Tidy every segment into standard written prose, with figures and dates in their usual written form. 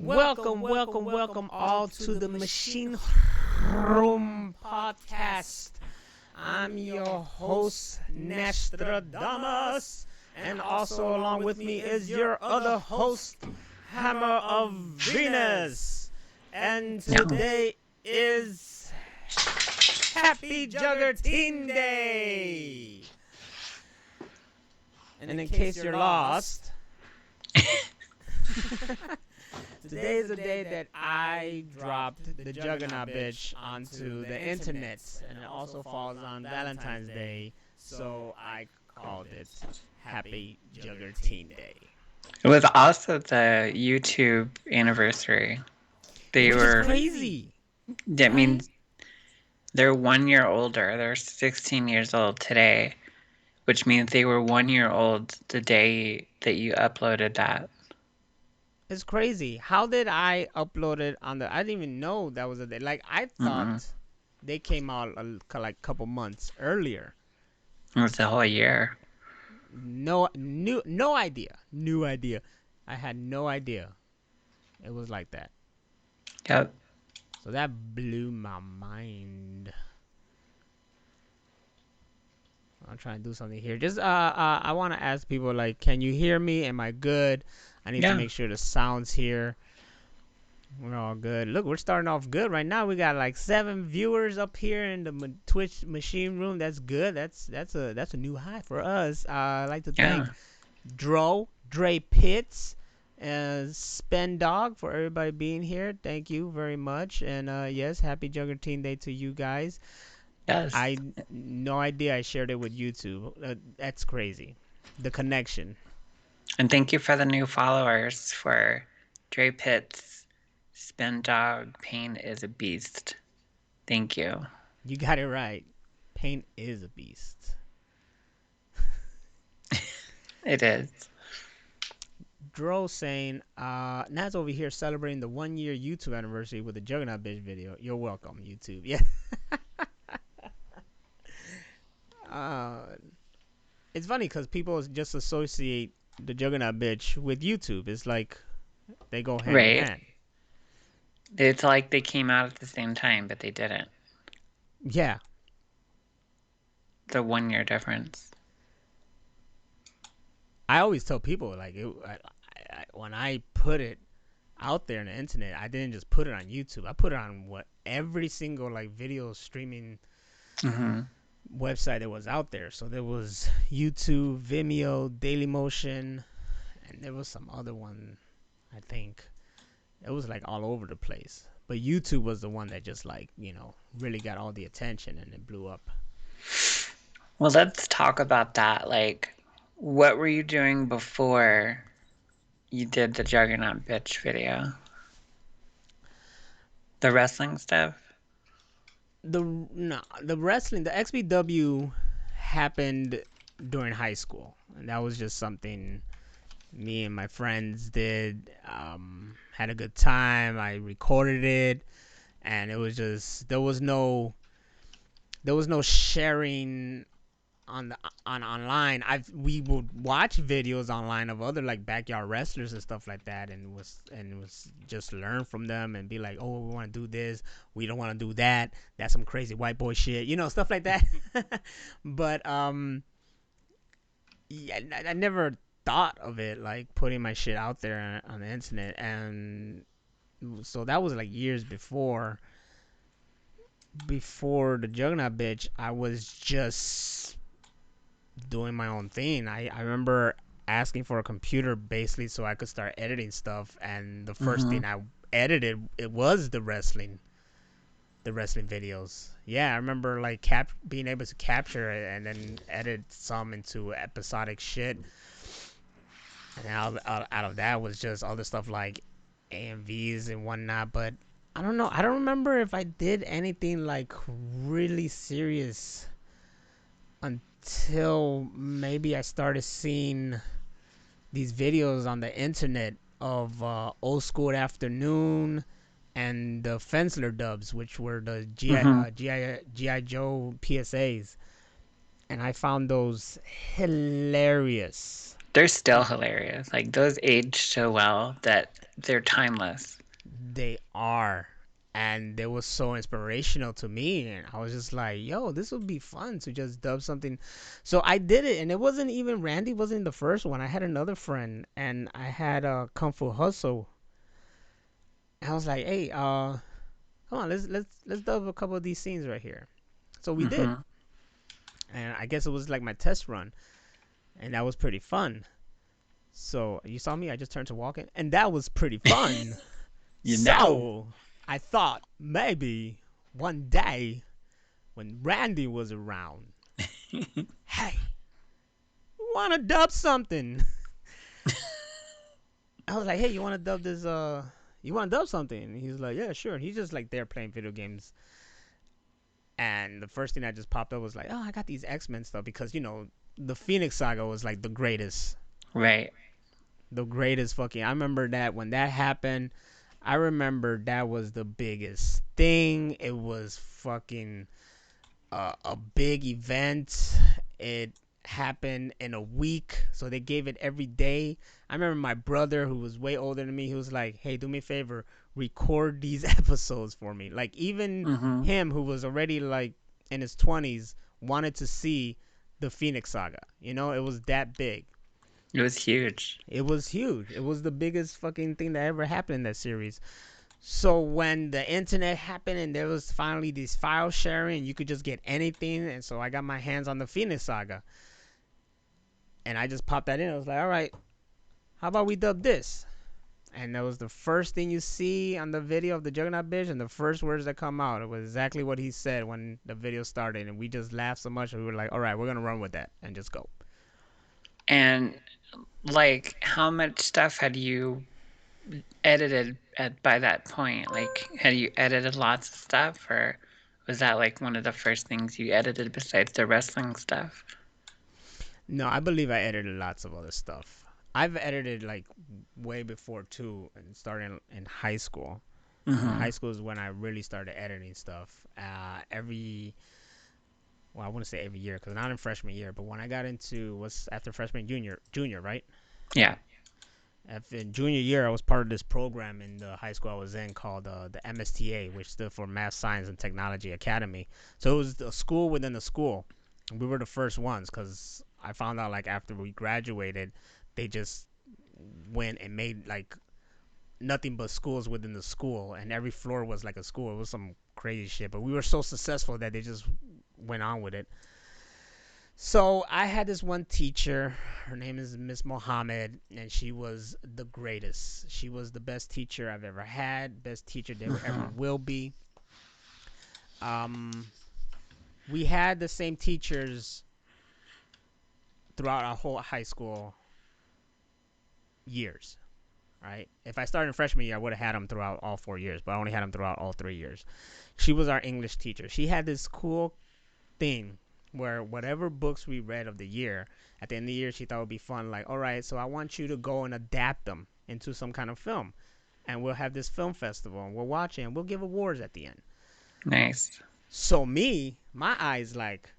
Welcome all to the Machine Room Podcast. I'm your host, Nostradamus, and also along with me is your other host, Hammer of Venus. And today is Happy Juggertine Day. And in case you're lost, today is the day that I dropped the Juggernaut Bitch onto the internet, and it also falls on Valentine's Day, so I called it Happy Juggertine Day. It was also the YouTube anniversary. Which is crazy. That means they're 1 year older. They're 16 years old today, which means they were 1 year old the day that you uploaded that. It's crazy. How did I upload it on the... I didn't even know that was a day. Like, I thought they came out like a couple months earlier. It was the whole year. No idea. New idea. I had no idea it was like that. Yep. So that blew my mind. I'm trying to do something here. Just I want to ask people, like, can you hear me? Am I good? I need to make sure the sound's here. We're all good. Look, we're starting off good right now. We got like 7 viewers up here in the Twitch machine room. That's good. That's a new high for us. I'd like to thank Dre Pitts, and Spen Dog for everybody being here. Thank you very much. And yes, happy Juggertine Day to you guys. Yes. I no idea I shared it with YouTube. That's crazy. The connection. And thank you for the new followers for Dre Pitts, Spin Dog, Pain is a Beast. Thank you. You got it right. Pain is a beast. It is. Dro saying, Nat's over here celebrating the 1 year YouTube anniversary with the Juggernaut Bitch video. You're welcome, YouTube. Yeah. It's funny because people just associate the Juggernaut Bitch with YouTube. It's like they go hand in hand. It's like they came out at the same time, but they didn't. Yeah. The 1 year difference. I always tell people, like, when I put it out there on the internet, I didn't just put it on YouTube. I put it on every single like video streaming website that was out there. So there was YouTube, Vimeo, Dailymotion, and there was some other one. I think it was like all over the place. But YouTube was the one that just like, really got all the attention and it blew up. Well, let's talk about that. Like, what were you doing before you did the Juggernaut Bitch video? The wrestling stuff? The wrestling, the XBW happened during high school. And that was just something me and my friends did. Had a good time. I recorded it. And it was just, there was no sharing online. We would watch videos online of other like backyard wrestlers and stuff like that, and was just learn from them and be like, oh, we want to do this, we don't want to do that, that's some crazy white boy shit, stuff like that. But yeah, I never thought of it like putting my shit out there on the internet, and so that was like years before the Juggernaut Bitch. I was just doing my own thing. I remember asking for a computer basically so I could start editing stuff, and the first thing I edited, it was the wrestling videos. Yeah, I remember like being able to capture it and then edit some into episodic shit, and out of that was just other stuff like AMVs and whatnot. But I don't know, I don't remember if I did anything like really serious until maybe I started seeing these videos on the internet of Old School Afternoon and the Fensler dubs, which were the G.I. Joe PSAs. And I found those hilarious. They're still hilarious. Like those age so well that they're timeless. They are. And they was so inspirational to me. And I was just like, yo, this would be fun to just dub something. So I did it. And it wasn't even Randy wasn't the first one. I had another friend and I had a Kung Fu Hustle. And I was like, hey, come on, let's dub a couple of these scenes right here. So we did. Mm-hmm. And I guess it was like my test run. And that was pretty fun. So you saw me, I just turned to walking. And that was pretty fun. You know. So I thought maybe one day when Randy was around, hey, wanna dub something? I was like, hey, you wanna dub this? You wanna dub something? And he's like, yeah, sure. And he's just like there playing video games. And the first thing that just popped up was like, oh, I got these X-Men stuff because the Phoenix Saga was like the greatest, Right. the greatest fucking. I remember that when that happened. I remember that was the biggest thing. It was fucking a big event. It happened in a week, so they gave it every day. I remember my brother, who was way older than me, he was like, "Hey, do me a favor, record these episodes for me." Like even Mm-hmm. him, who was already like in his 20s, wanted to see the Phoenix Saga. It was that big. It was huge. It was huge. It was the biggest fucking thing that ever happened in that series. So when the internet happened and there was finally this file sharing, you could just get anything. And so I got my hands on the Phoenix Saga. And I just popped that in. I was like, all right, how about we dub this? And that was the first thing you see on the video of the Juggernaut Bitch, and the first words that come out. It was exactly what he said when the video started. And we just laughed so much. We were like, all right, we're going to run with that and just go. And like, how much stuff had you edited by that point? Like, had you edited lots of stuff, or was that like one of the first things you edited besides the wrestling stuff? No, I believe I edited lots of other stuff. I've edited like way before too, and starting in high school. In Mm-hmm. high school is when I really started editing stuff. Well, I wouldn't say every year because not in freshman year, but when I got into what's after freshman, junior, right? Yeah. In junior year, I was part of this program in the high school I was in called the MSTA, which stood for Math Science and Technology Academy. So it was a school within a school. We were the first ones because I found out like after we graduated, they just went and made like nothing but schools within the school, and every floor was like a school. It was some crazy shit, but we were so successful that they just went on with it. So I had this one teacher. Her name is Miss Mohammed, and she was the greatest. She was the best teacher I've ever had, best teacher there ever Mm-hmm. will be. We had the same teachers throughout our whole high school years. Right? If I started in freshman year, I would have had them throughout all 4 years, but I only had them throughout all 3 years. She was our English teacher. She had this cool thing where whatever books we read of the year, at the end of the year, she thought it would be fun. Like, all right, so I want you to go and adapt them into some kind of film. And we'll have this film festival and we'll watch it and we'll give awards at the end. Nice. So my eyes like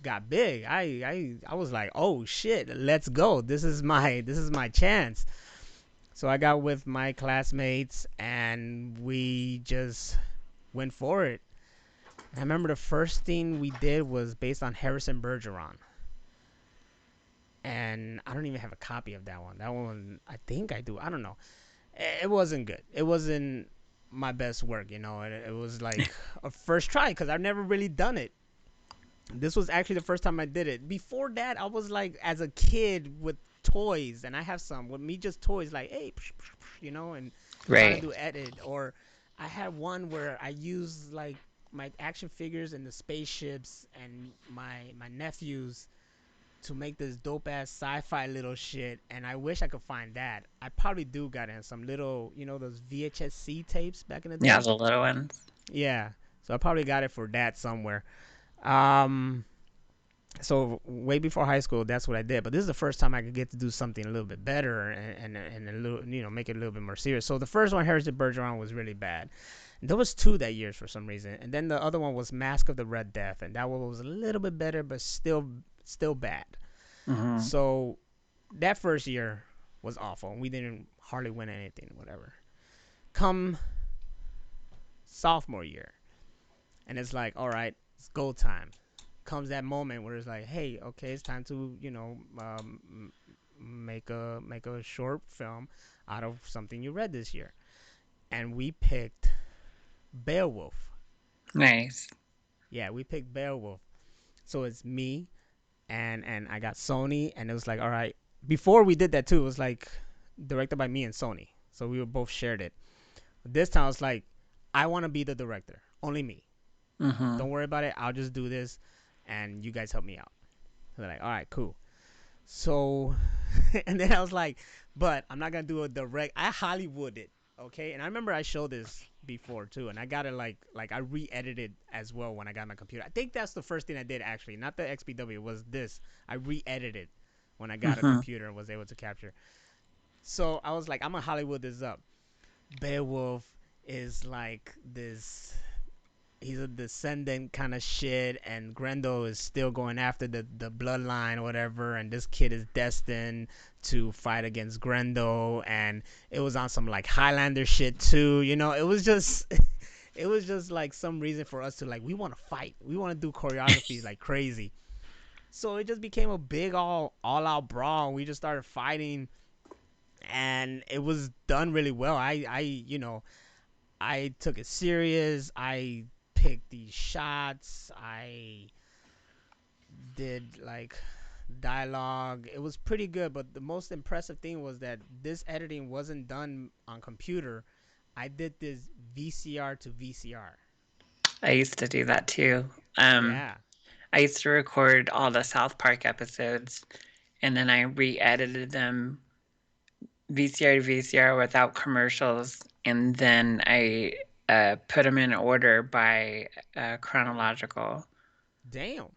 got big. I was like, oh shit, let's go. This is my chance. So I got with my classmates and we just went for it. I remember the first thing we did was based on Harrison Bergeron. And I don't even have a copy of that one. That one, I think I do. I don't know. It wasn't good. It wasn't my best work, It was like a first try because I've never really done it. This was actually the first time I did it. Before that, I was like, as a kid with toys, and I have some with me just toys, like, hey, and trying to Right. do edit. Or I had one where I used like my action figures and the spaceships and my nephews to make this dope ass sci-fi little shit, and I wish I could find that. I probably do got in some little, those VHS-C tapes back in the Yeah, day. the little ones. Yeah, so I probably got it for that somewhere. Um, so way before high school, that's what I did. But this is the first time I could get to do something a little bit better and a little, make it a little bit more serious. So the first one, Harrison Bergeron, was really bad. And there was two that year for some reason, and then the other one was Mask of the Red Death, and that one was a little bit better, but still bad. Mm-hmm. So that first year was awful. We didn't hardly win anything, whatever. Come sophomore year, and it's like, all right, it's go time. Comes that moment where it's like, hey, okay, it's time to, make a short film out of something you read this year, and we picked Beowulf. Nice. Yeah, we picked Beowulf. So it's me and I got Sony, and it was like, all right. Before we did that too, it was like directed by me and Sony, so we were both shared it. This time it's like, I want to be the director, only me. Mm-hmm. Don't worry about it. I'll just do this, and you guys help me out. So they're like, all right, cool. So, and then I was like, but I'm not gonna do a direct. I Hollywooded, okay. And I remember I showed this before too, and I got it like I re-edited as well when I got my computer. I think that's the first thing I did actually, not the XPW. Was this? I re-edited when I got a Mm-hmm. computer and was able to capture. So I was like, I'm gonna Hollywood this up. Beowulf is like this, he's a descendant kind of shit, and Grendel is still going after the bloodline or whatever, and this kid is destined to fight against Grendel, and it was on some like Highlander shit too. It was just it was just like some reason for us to like, we want to fight, we want to do choreography like crazy. So it just became a big all out brawl. We just started fighting, and it was done really well. I took it serious. I picked these shots. I did like dialogue. It was pretty good, but the most impressive thing was that this editing wasn't done on computer. I did this VCR to VCR. I used to do that too. Um, Yeah. I used to record all the South Park episodes, and then I re-edited them VCR to VCR without commercials, and then I put them in order by chronological. Damn.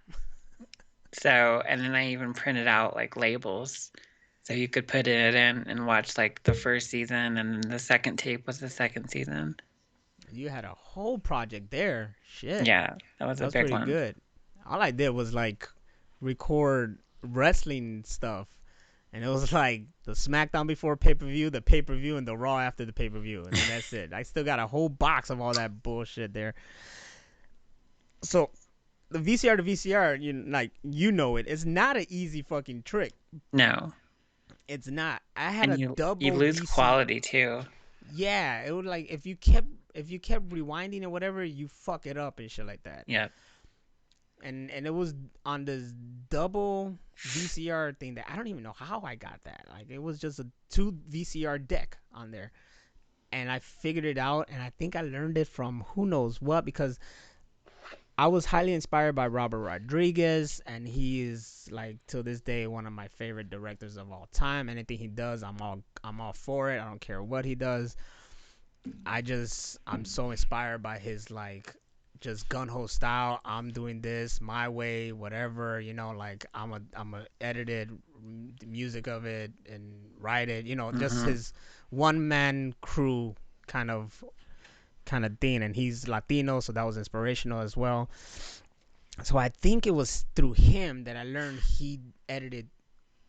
So, and then I even printed out like labels so you could put it in and watch like the first season, and then the second tape was the second season. You had a whole project there. Shit. Yeah, that was That a was big pretty one. good. All I did was like record wrestling stuff. And it was like the SmackDown before pay per view, the pay per view, and the Raw after the pay per view, and then that's it. I still got a whole box of all that bullshit there. So the VCR to VCR, it's not an easy fucking trick. No, It's not. I had and a you double lose VC. quality too. Yeah, it would like if you kept rewinding or whatever, you fuck it up and shit like that. Yeah. And it was on this double VCR thing that I don't even know how I got that. Like, it was just a two VCR deck on there, and I figured it out. And I think I learned it from who knows what, because I was highly inspired by Robert Rodriguez, and he is like till this day one of my favorite directors of all time. Anything he does, I'm all for it. I don't care what he does. I'm so inspired by his like just gun ho style. I'm doing this my way, whatever. Like I'm a edited the music of it and write it. Just Mm-hmm. his one man crew kind of kind of thing. And he's Latino, so that was inspirational as well. So I think it was through him that I learned he edited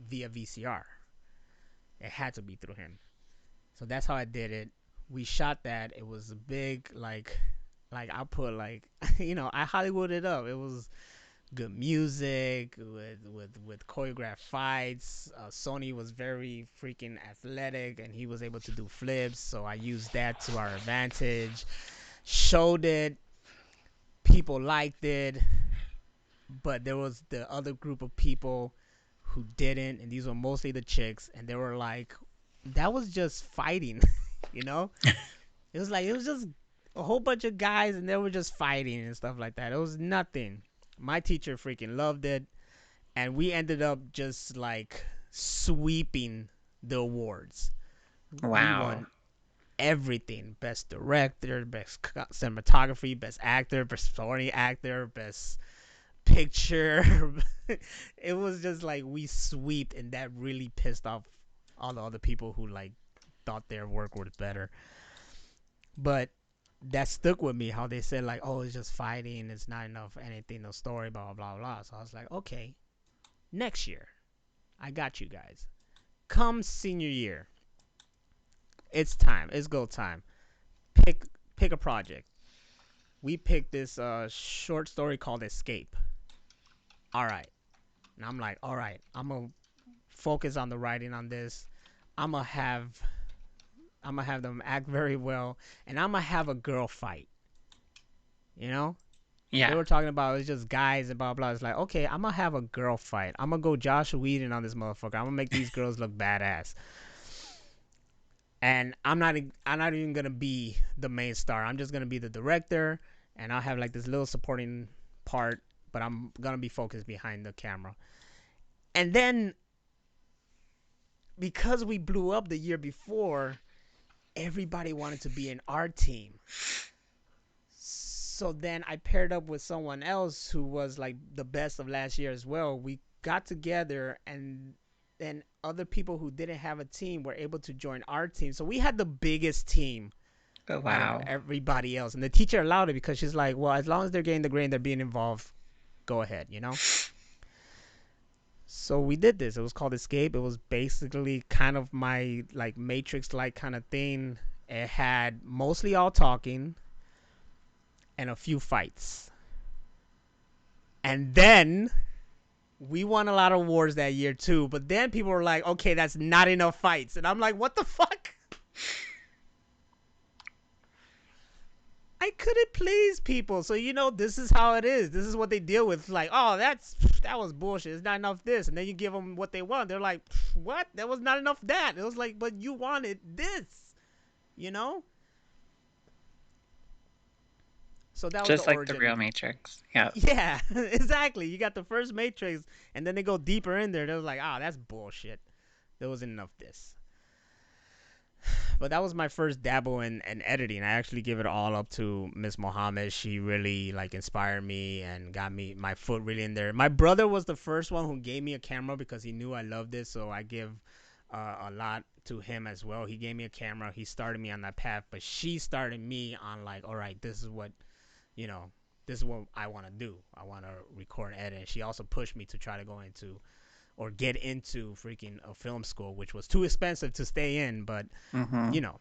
via VCR. It had to be through him. So that's how I did it. We shot that. It was a big like I put like I Hollywooded up. It was good music with choreographed fights. Sony was very freaking athletic, and he was able to do flips. So I used that to our advantage. Showed it. People liked it, but there was the other group of people who didn't, and these were mostly the chicks, and they were like, that was just fighting, you know. It was just a whole bunch of guys, and they were just fighting and stuff like that. It was nothing. My teacher freaking loved it, and we ended up just like sweeping the awards. We Wow. won everything: best director, best cinematography, best actor, best supporting actor, best picture. It was just like we swept, and that really pissed off all the other people who like thought their work was better. But that stuck with me, how they said like, oh, it's just fighting, it's not enough anything, no story, blah blah blah blah. So I was like, okay, next year I got you guys. come senior year, it's time. It's go time. Pick pick a project. We picked this short story called Escape. All right. And I'm like, all right, I'm gonna focus on the writing on this. I'm gonna have I'm gonna have them act very well, and I'm gonna have a girl fight. You know, they Yeah. were talking about it's just guys and blah blah. It's like, okay, I'm gonna have a girl fight. I'm gonna go Josh Whedon on this motherfucker. I'm gonna make these girls look badass. And I'm not even gonna be the main star. I'm just gonna be the director, and I'll have like this little supporting part, but I'm gonna be focused behind the camera. And then because we blew up the year before, everybody wanted to be in our team. So then I paired up with someone else who was like the best of last year as well. We got together, and then other people who didn't have a team were able to join our team. So we had the biggest team Oh, out of wow. everybody else. And the teacher allowed it because she's like, well, as long as they're getting the grade and they're being involved, go ahead, you know? So we did this. It was called Escape. It was basically kind of my like Matrix like kind of thing. It had mostly all talking and a few fights. And then we won a lot of wars that year too. But then people were like, okay, that's not enough fights. And I'm like, what the fuck? I couldn't please people. So this is how it is. This is what they deal with. It's like, oh, that was bullshit. It's not enough this, and then you give them what they want. They're like, what? That was not enough that. It was like, but you wanted this, you know. So that was the Just like the real origin. Matrix. Yeah. Yeah, exactly. You got the first Matrix, and then they go deeper in there. They're like, ah, that's bullshit. There wasn't enough this. But that was my first dabble in editing. I actually give it all up to Miss Mohammed. She really like inspired me and got me my foot really in there. My brother was the first one who gave me a camera because he knew I loved it. So I give a lot to him as well. He gave me a camera. He started me on that path, but she started me on like, all right, this is what you know. This is what I want to do. I want to record and edit. And she also pushed me to try to go into or get into freaking a film school, which was too expensive to stay in, but Mm-hmm. you know,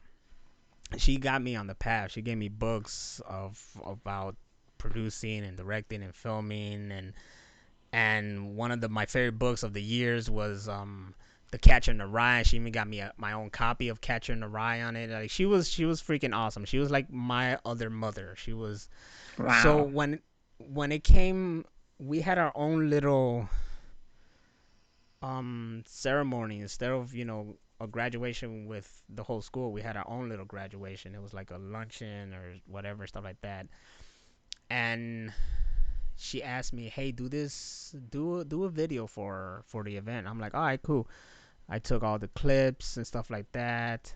she got me on the path. She gave me books of about producing and directing and filming, and one of my favorite books of the years was The Catcher in the Rye. She even got me my own copy of Catcher in the Rye on it. Like she was freaking awesome. She was like my other mother. She was so Wow. when it came, we had our own little ceremony instead of a graduation with the whole school. We had our own little graduation. It was like a luncheon or whatever, stuff like that. And she asked me, hey, do a video for the event. I'm like, all right, cool. I took all the clips and stuff like that,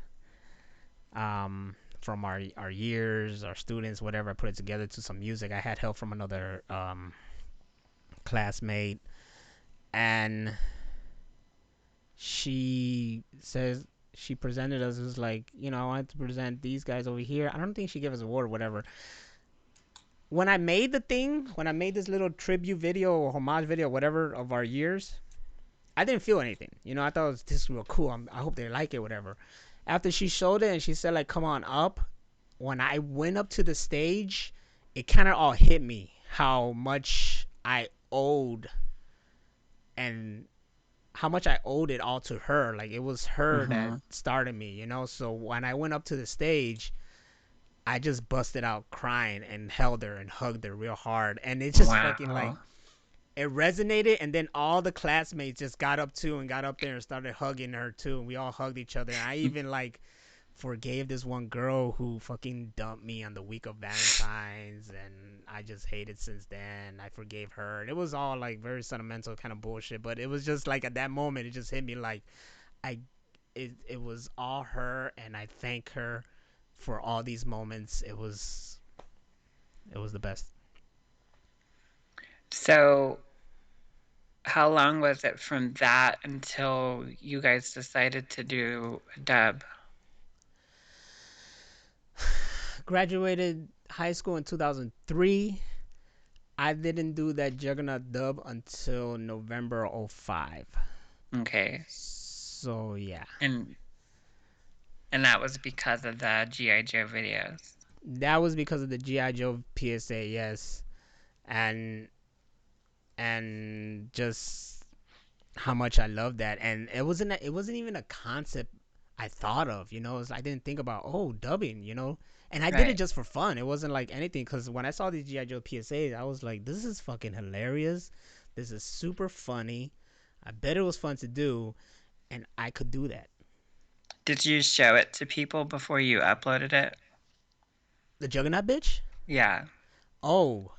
from our years, our students, whatever. I put it together to some music. I had help from another classmate, and she says she presented us as like, I wanted to present these guys over here. I don't think she gave us an award or whatever. When I made this little tribute video or homage video, whatever, of our years, I didn't feel anything. I thought this is real cool. I hope they like it, whatever. After she showed it and she said like, come on up. When I went up to the stage, it kind of all hit me how much I owed and how much I owed it all to her. Like it was her that Mm-hmm. started me. So when I went up to the stage, I just busted out crying and held her and hugged her real hard. And it just fucking like Wow. it resonated. And then all the classmates just got up too and got up there and started hugging her too. And we all hugged each other. And I even like forgave this one girl who fucking dumped me on the week of Valentine's, and I just hated since then. I forgave her. And it was all like very sentimental kind of bullshit, but it was just like at that moment it just hit me like I it was all her, and I thank her for all these moments. It was the best. So, how long was it from that until you guys decided to do a dub? Graduated high school in 2003. I didn't do that Juggernaut dub until November 05. Okay. So yeah, And that was because of the GI Joe videos. that was because of the GI Joe PSA. Yes, and just how much I love that. And it wasn't even a concept I thought of. I didn't think about dubbing. And I did it Right. just for fun. It wasn't like anything because when I saw these GI Joe PSAs, I was like, this is fucking hilarious. This is super funny. I bet it was fun to do, and I could do that. Did you show it to people before you uploaded it? The Juggernaut Bitch? Yeah. Oh,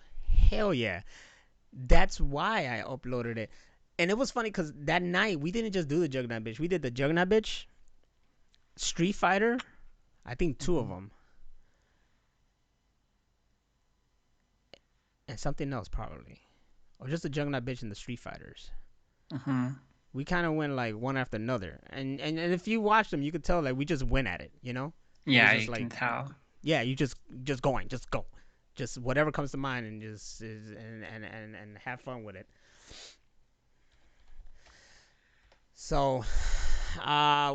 hell yeah. That's why I uploaded it. And it was funny because that night we didn't just do the Juggernaut Bitch. We did the Juggernaut Bitch, Street Fighter, I think two of Mhm. them, and something else probably, or just the Juggernaut Bitch and the Street Fighters. Mhm. We kind of went like one after another, and if you watch them, you could tell like we just went at it. It was Yeah, just you like, can tell. yeah, you just going, just go, just whatever comes to mind, and just and have fun with it. So,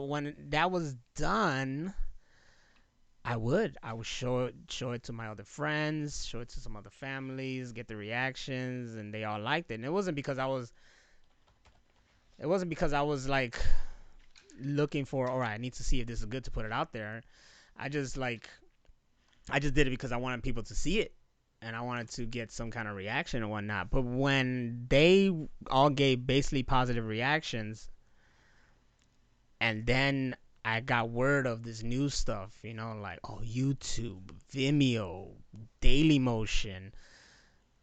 when that was done, I would show it to my other friends, show it to some other families, get the reactions, and they all liked it. And it wasn't because I was like looking for, all right, I need to see if this is good to put it out there. I just like I just did it because I wanted people to see it, and I wanted to get some kind of reaction and whatnot. But when they all gave basically positive reactions, and then I got word of this new stuff, like YouTube, Vimeo, Daily Motion.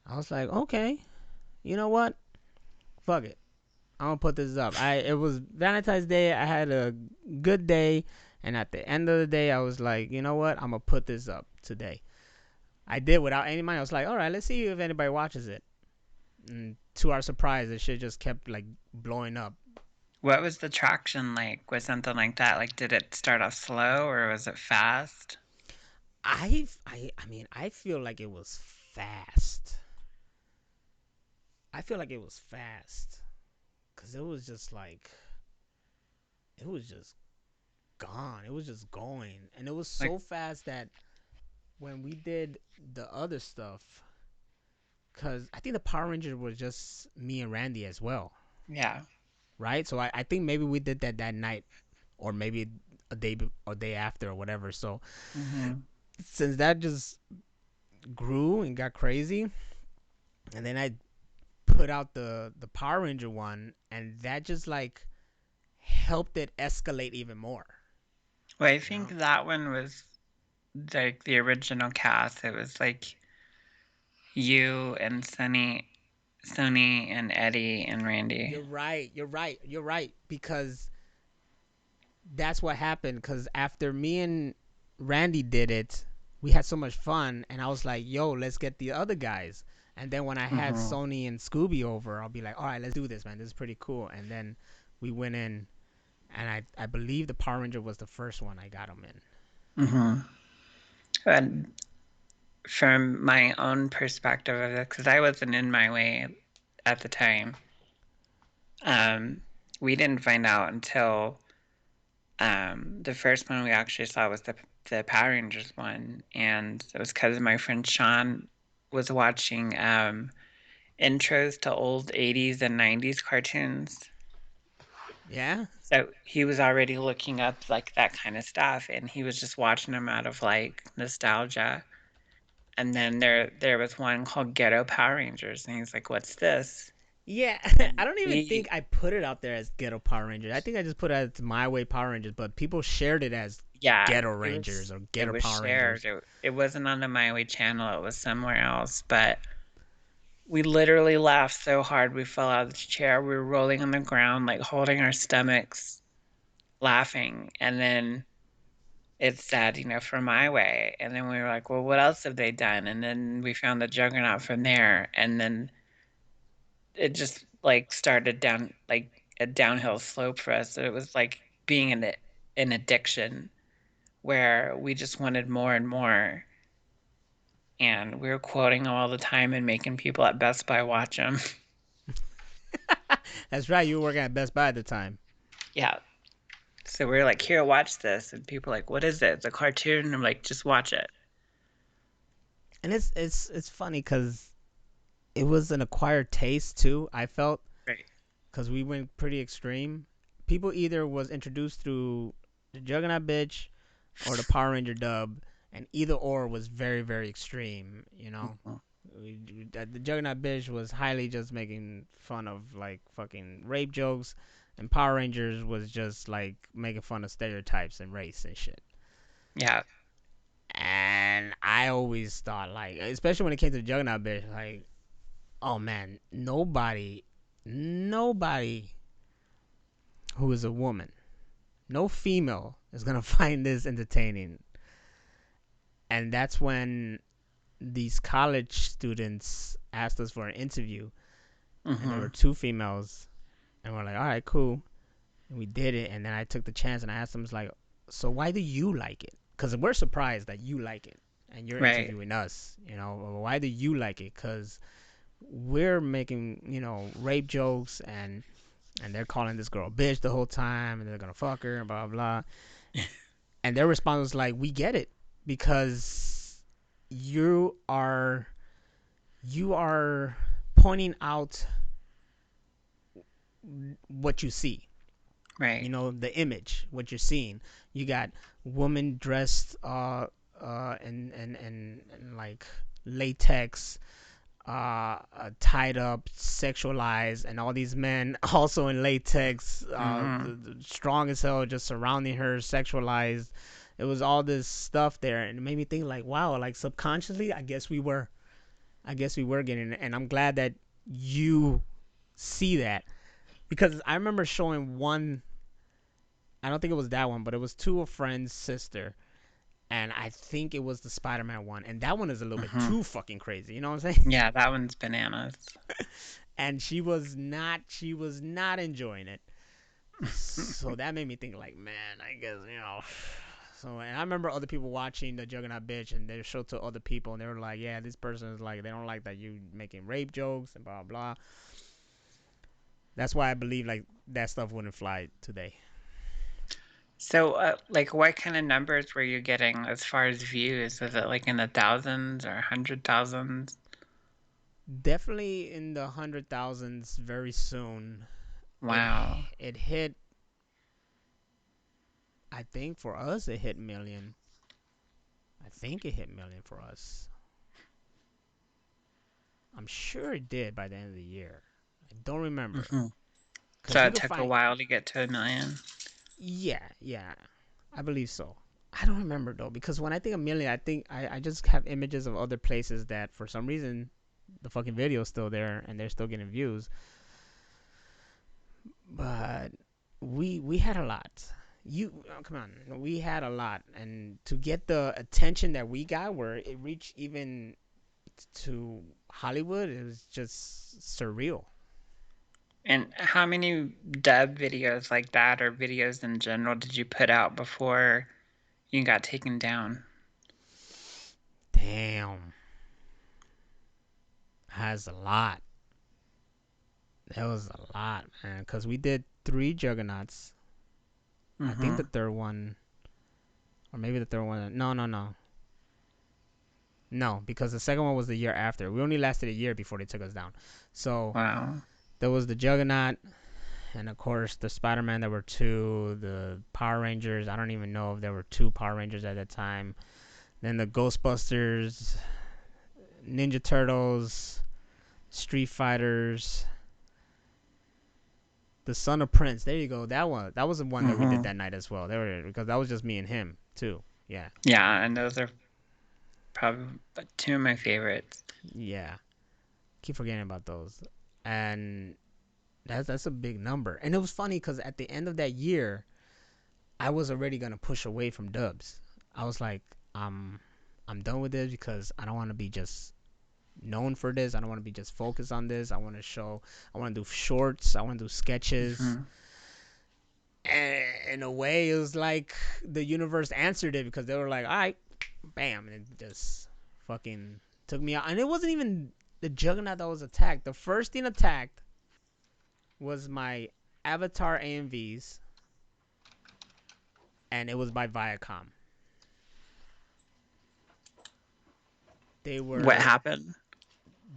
I was like, okay, you know what? Fuck it. I'm gonna put this up. It was Valentine's Day. I had a good day, and at the end of the day, I was like, you know what? I'm gonna put this up today. I did without any money. I was like, all right, let's see if anybody watches it. And to our surprise, the shit just kept like blowing up. What was the traction like with something like that? Like, did it start off slow or was it fast? I feel like it was fast. I feel like it was fast because it was just like it was just gone. It was just going, and it was Like, so fast that when we did the other stuff, because I think the Power Ranger was just me and Randy as well, yeah. right? So I think maybe we did that night, or maybe a day after or whatever. So Mhm. since that just grew and got crazy, and then I put out the Power Ranger one, and that just like helped it escalate even more. Well, I You think know, that one was like the original cast. It was like you and Sonny and Eddie and Randy. you're right. You're right because that's what happened. Because after me and Randy did it, we had so much fun, and I was like, "Yo, let's get the other guys." And then when I had Mhm. Sony and Scooby over, I'll be like, "All right, let's do this, man. This is pretty cool." And then we went in, and I believe the Power Ranger was the first one I got them in. Mhm. And from my own perspective of it, because I wasn't in my way at the time, um, we didn't find out until the first one we actually saw was the Power Rangers one, and it was because my friend Sean was watching intros to old 80s and 90s cartoons. Yeah, So he was already looking up like that kind of stuff, and he was just watching them out of like nostalgia. And then there was one called Ghetto Power Rangers, and he's like, "What's this?" yeah. I And don't even think I put it out there as Ghetto Power Rangers. I think I just put it as My Way Power Rangers, but people shared it as yeah, Ghetto Rangers or it Ghetto was Power shared. Rangers. It wasn't on the My Way channel. It was somewhere else, but we literally laughed so hard we fell out of the chair. We were rolling on the ground, like holding our stomachs, laughing. And then it said, for my way. And then we were like, well, what else have they done? And then we found the Juggernaut from there. And then it just like started down like a downhill slope for us. So it was like being in an addiction where we just wanted more and more. And we were quoting them all the time and making people at Best Buy watch them. That's right. You were working at Best Buy at the time. Yeah. So we're like, here, watch this, and people are like, what is it? It's a cartoon. And I'm like, just watch it. And it's funny because it was an acquired taste too. I felt Right. because we went pretty extreme. People either was introduced through the Juggernaut Bitch or the Power Ranger dub, and either or was very very extreme. You know, Mhm. the Juggernaut Bitch was highly just making fun of like fucking rape jokes, and Power Rangers was just like making fun of stereotypes and race and shit. Yeah. And I always thought like, especially when it came to the Juggernaut Bitch, like, oh man, nobody who is a woman, no female is gonna find this entertaining. And that's when these college students asked us for an interview, and there were Hmm. two females, and we're like, all right, cool, and we did it. And then I took the chance and I asked them, like, so why do you like it? Because we're surprised that you like it, and you're Right. interviewing us. You know, why do you like it? Because we're making rape jokes, and they're calling this girl a bitch the whole time, and they're gonna fuck her and blah blah. And their response was like, we get it because you are you are pointing out what you see, Right. the image, what you're seeing. You got woman dressed in like latex, tied up, sexualized, and all these men also in latex, Hmm. strong as hell, just surrounding her, sexualized. It was all this stuff there, and it made me think like, wow, like subconsciously, I guess we were getting it, and I'm glad that you see that because I remember showing one. I don't think it was that one, but it was to a friend's sister, and I think it was the Spider-Man one, and that one is a little bit Hmm. too fucking crazy. You know what I'm saying? Yeah, that one's bananas. And she was not enjoying it. So that made me think like, man, I guess. So, and I remember other people watching the Juggernaut Bitch, and they showed to other people, and they were like, yeah, this person is like, they don't like that you making rape jokes and blah blah. That's why I believe like that stuff wouldn't fly today. So, like, what kind of numbers were you getting as far as views? Is it like in the thousands or 100,000s? Definitely in the 100,000s very soon. It Wow. it hit. I think for us it hit million. I think it hit million for us. I'm sure it did by the end of the year. I don't remember Hmm. because So you it can took a find. while to get to 1 million. Yeah, yeah, I believe so. I don't remember though because when I think of million, I think I just have images of other places that for some reason the fucking video is still there and they're still getting views. But we had a lot. Come on, we had a lot, and to get the attention that we got, where it reached even to Hollywood, it was just surreal. And how many dub videos like that or videos in general did you put out before you got taken down? Damn, has a lot. That was a lot, man. Cause we did three Juggernauts. I think the Hmm. third one, or maybe the third one. No, no, no, no. Because the second one was the year after. We only lasted a year before they took us down. So Wow. there was the Juggernaut, and of course the Spider-Man. There were two. The Power Rangers. I don't even know if there were two Power Rangers at that time. Then the Ghostbusters, Ninja Turtles, Street Fighters, the Son of Prince. There you go. That one. That was the one that we did Hmm. that night as well. There were because that was just me and him too. Yeah, Yeah, and those are probably two of my favorites. yeah. Keep forgetting about those. And that's a big number. And it was funny because at the end of that year, I was already gonna push away from dubs. I was like, I'm done with this because I don't want to be just known for this. I don't want to be just focused on this. I want to show. I want to do shorts. I want to do sketches. Hmm. And in a way, it was like the universe answered it because they were like, all right, bam, and it just fucking took me out. And it wasn't even the Juggernaut that was attacked. The first thing attacked was my Avatar AMVs, and it was by Viacom. They What were happened?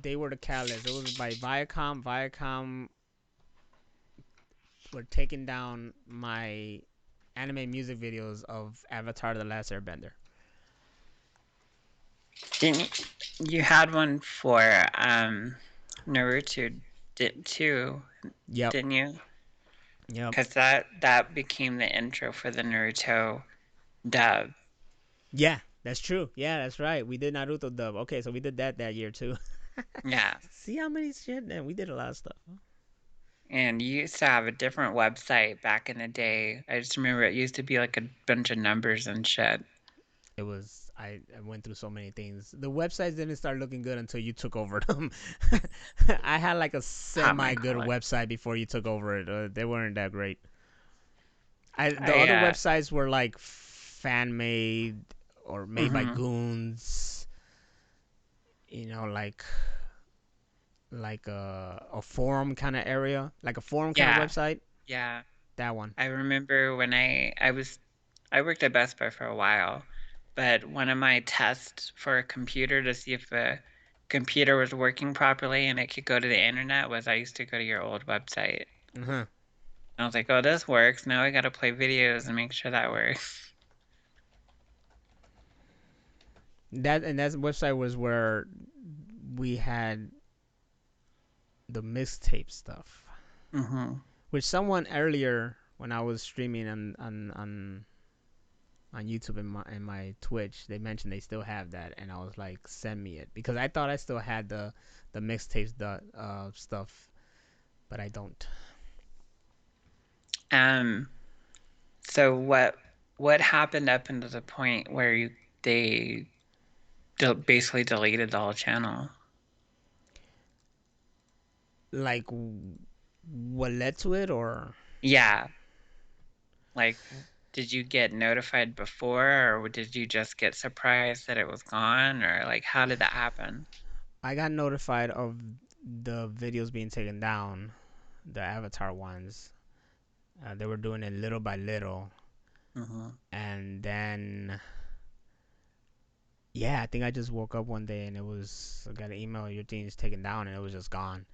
they were the catalyst. It was by Viacom. Viacom were taking down my anime music videos of Avatar: The Last Airbender. Didn't you had one for Naruto did too, Yep. didn't you? Yep. Because that became the intro for the Naruto dub. Yeah, that's true. Yeah, that's right. We did Naruto dub. Okay, so we did that year too. Yeah. See how many shit? Man, we did a lot of stuff. And you used to have a different website back in the day. I just remember it used to be like a bunch of numbers and shit. It was I went through so many things. The websites didn't start looking good until you took over them. I had like a Hot semi my good collar. website before you took over it. They weren't that great. The I other websites were like fan made or made by mhm. goons. Like a forum kind of area, like a forum kind of Yeah. website. Yeah. That one. I remember when I worked at Best Buy for a while, but one of my tests for a computer to see if the computer was working properly and it could go to the internet was I used to go to your old website. Uh-huh. I was like, oh, this works. Now I got to play videos and make sure that works. That website was where we had the mixtape stuff, Hmm. which someone earlier when I was streaming on YouTube and my Twitch, they mentioned they still have that, and I was like, send me it because I thought I still had the mixtapes stuff, but I don't. Um, so what happened up until the point where they basically deleted the whole channel? Like, what led to it, or Yeah, like did you get notified before or did you just get surprised that it was gone or like how did that happen? I got notified of the videos being taken down, the Avatar ones. They were doing it little by little, Hmm. and then yeah, I think I just woke up one day and I got an email, your team's taken down, and it was just gone.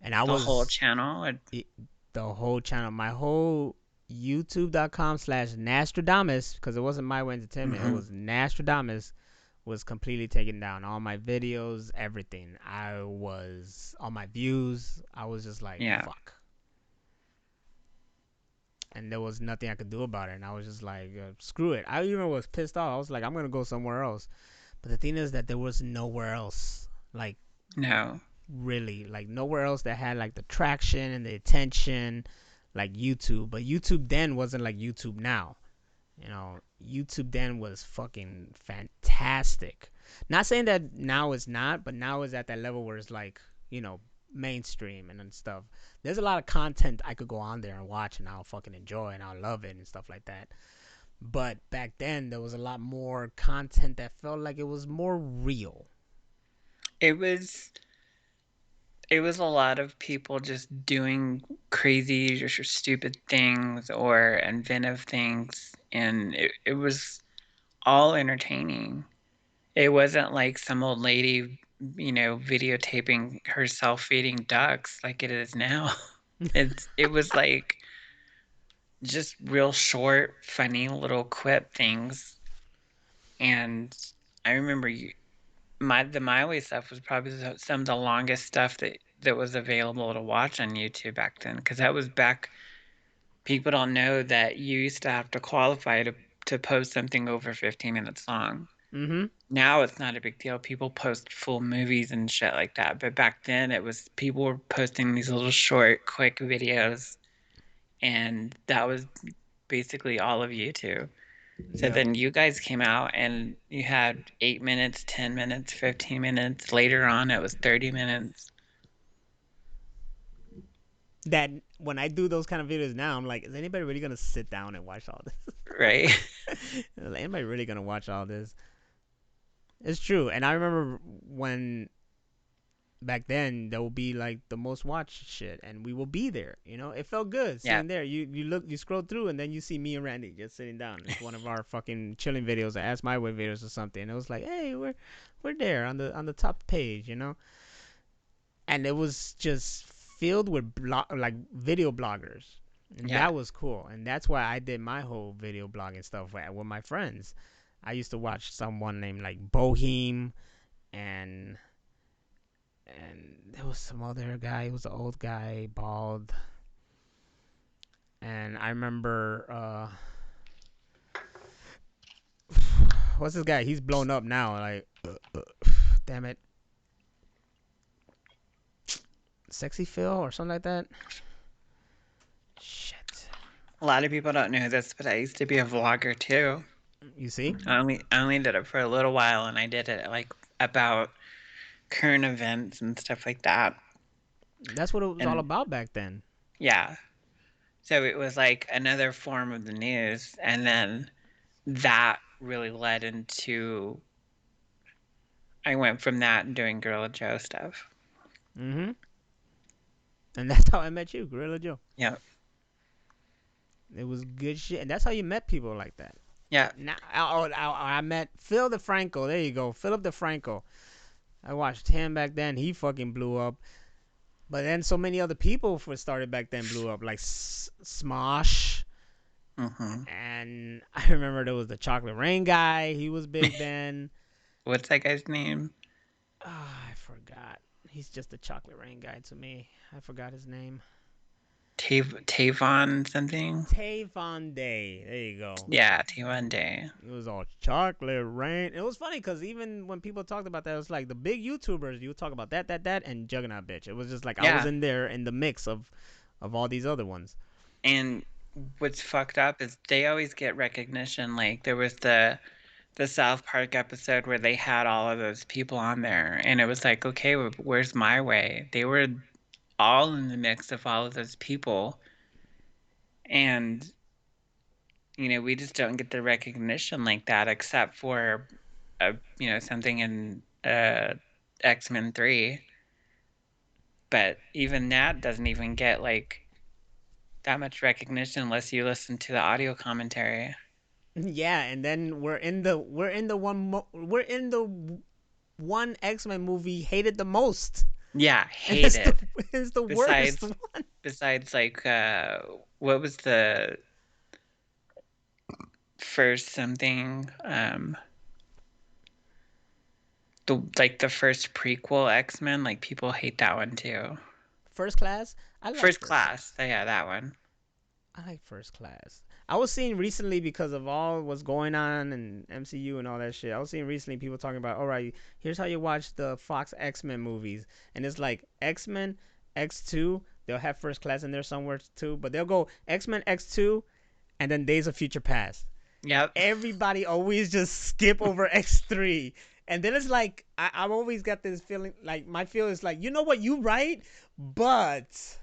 And I The whole was channel? it, the whole channel, my whole YouTube.com/Nastradamus, because it wasn't My Way Entertainment, it Mm-hmm. was Nastradamus, was completely taken down. All my videos, everything. I was, all my views, I was just like, Yeah. fuck. And there was nothing I could do about it. And I was just like, screw it. I even was pissed off. I was like, I'm going to go somewhere else. But the thing is that there was nowhere else. Like, No. really, like nowhere else that had like the traction and the attention like YouTube. But YouTube then wasn't like YouTube now. YouTube then was fucking fantastic. Not saying that now is not, but now is at that level where it's like, mainstream and stuff. There's a lot of content I could go on there and watch and I'll fucking enjoy and I'll love it and stuff like that. But back then there was a lot more content that felt like it was more real. It was it was a lot of people just doing crazy or stupid things or inventive things and it was all entertaining. It wasn't like some old lady, videotaping herself feeding ducks like it is now. It was like just real short, funny little quip things. And I remember the My Way stuff was probably some of the longest stuff that was available to watch on YouTube back then. Because that was back. People don't know that you used to have to qualify to post something over 15 minutes long. Mm-hmm. Now it's not a big deal. People post full movies and shit like that. But back then it was people were posting these little short, quick videos, and that was basically all of YouTube. So Yep. then you guys came out and you had 8 minutes, 10 minutes, 15 minutes. Later on, it was 30 minutes, That when I do those kind of videos now, I'm like, is anybody really gonna sit down and watch all right? this? Is anybody really gonna watch all this? It's true, and I remember when back then there will be like the most watched shit, and we will be there. It felt good Yeah. sitting there. You scroll through, and then you see me and Randy just sitting down. It's one of our fucking chilling videos, or Ask My Way videos or something. And it was like, hey, we're there on the top page. And it was just filled with like video bloggers, and Yeah. that was cool. And that's why I did my whole video blogging stuff with my friends. I used to watch someone named like Bohem, and there was some other guy. He was an old guy, bald. And I remember, what's this guy? He's blown up now. Like, damn it, Sexy Phil or something like that. Shit. A lot of people don't know this, but I used to be a vlogger too. You see? I only did it for a little while, and I did it like about current events and stuff like that. That's what it was all And about back then. yeah, so it was like another form of the news, and then that really led into I went from that and doing Gorilla Joe stuff. Mm-hmm. And that's how I met you, Gorilla Joe. Yeah, It was good shit, and that's how you met people like that. yeah, Now, I met Phil DeFranco. There you go, Philip DeFranco. I watched him back then. He fucking blew up. But then so many other people started back then blew up, like Smosh. mm-hmm. And I remember there was the Chocolate Rain guy. He was big then. What's that guy's name? I forgot. He's just a Chocolate Rain guy to me. I forgot his name. Tavon something? Tavon Day. There you go. Yeah, Tavon Day. It was all Chocolate Rain. It was funny because even when people talked about that, it was like the big YouTubers. You would talk about that, and Juggernaut Bitch. It was just like I was Yeah, in there in the mix of all these other ones. and what's fucked up is they always get recognition. Like there was the South Park episode where they had all of those people on there, and it was like, okay, where's my way? They were all in the mix of all of those people, and we just don't get the recognition like that, except for something in X-Men 3. But even that doesn't even get like that much recognition unless you listen to the audio commentary. Yeah, and then we're in the one X-Men movie hated the most, Yeah, and it's the hated. it's the worst Besides, one. besides like what was the first something the first prequel X-Men, like people hate that one too. First Class. I like First First Class, Class. yeah, that one. I like First Class. I was seeing recently because of all what's going on in MCU and all that shit. I was seeing recently people talking about, all right, here's how you watch the Fox X-Men movies, and it's like X-Men X2. They'll have First Class in there somewhere too, but they'll go X-Men X2 and then Days of Future Past. Yep. Everybody always just skip over X3. And then it's like I've always got this feeling, like my feeling is like, you know what, you right, but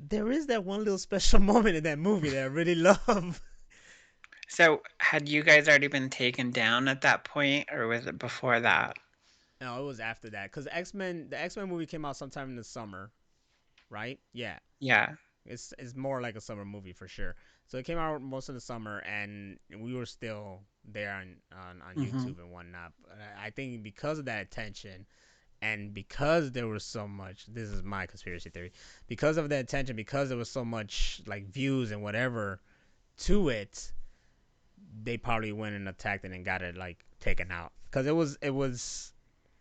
there is that one little special moment in that movie that I really love. So had you guys already been taken down at that point, or was it before that? No, it was after that because the X Men movie came out sometime in the summer, right? Yeah, Yeah. it's more like a summer movie for sure. So it came out most of the summer, and we were still there on Mm-hmm. YouTube and whatnot. But I think because of that attention, and because there was so much, this is my conspiracy theory, because of the attention, because there was so much like views and whatever to it, they probably went and attacked it and got it like taken out. Because it was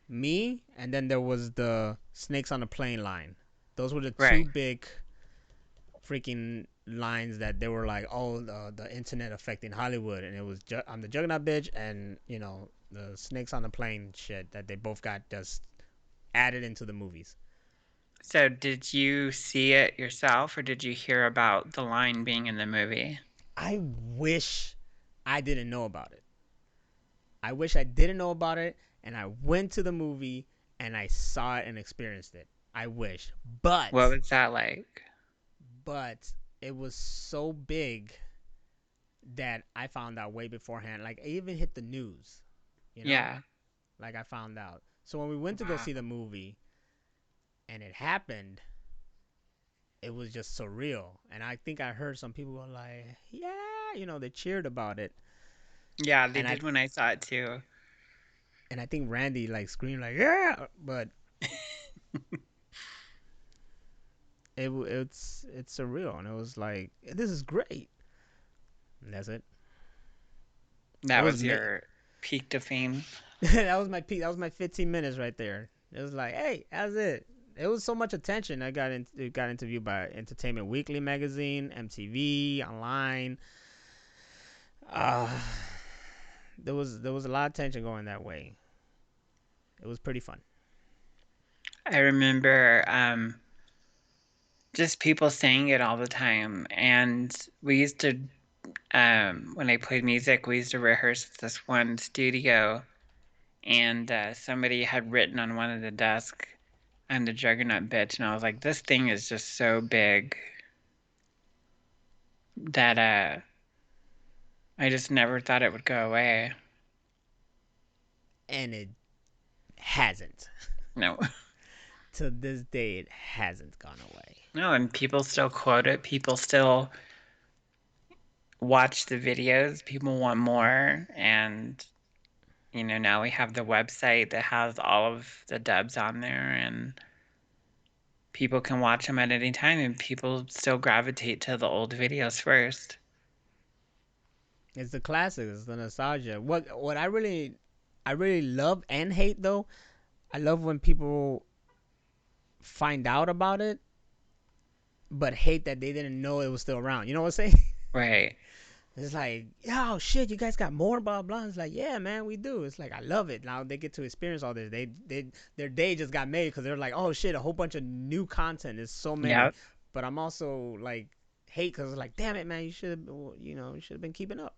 me, and then there was the Snakes on the Plane line. Those were the two Right. big freaking lines that they were like, oh, the internet affecting Hollywood, and it was I'm the Juggernaut Bitch, and the Snakes on the Plane shit that they both got just added into the movies. So did you see it yourself, or did you hear about the line being in the movie? I wish I didn't know about it. I wish I didn't know about it, and I went to the movie and I saw it and experienced it. I wish, What but was that like? but it was so big that I found out way beforehand. Like it even hit the news, you know. Yeah. Like I found out. So when we went to go Wow. see the movie, and it happened, it was just surreal. And I think I heard some people go like, "Yeah," they cheered about it. Yeah, they And I did when I saw it too. and I think Randy like screamed like, "Yeah!" But it's surreal, and it was like, "This is great." And that's it. It That was was me. your peak to fame. That was my peak. That was my 15 minutes right there. It was like, hey, that's it. It was so much attention. It got interviewed by Entertainment Weekly magazine, MTV, online. Uh, there was a lot of attention going that way. It was pretty fun. I remember just people saying it all the time. And we used to, when I played music, we used to rehearse at this one studio. And somebody had written on one of the desks, "I'm the Juggernaut Bitch." And I was like, this thing is just so big that I just never thought it would go away. And it hasn't. No. To this day, it hasn't gone away. No, and people still quote it. People still watch the videos. People want more. And, now we have the website that has all of the dubs on there, and people can watch them at any time, and people still gravitate to the old videos first. It's the classics, it's the nostalgia. What I really love and hate though, I love when people find out about it but hate that they didn't know it was still around. You know what I'm saying? Right. It's like, oh shit, you guys got more blah blah. It's like, yeah, man, we do. It's like I love it. Now they get to experience all this. Their day just got made because they're like, oh shit, a whole bunch of new content. There's so many. Yep. But I'm also like hate because it's like, damn it, man, you should have been keeping up.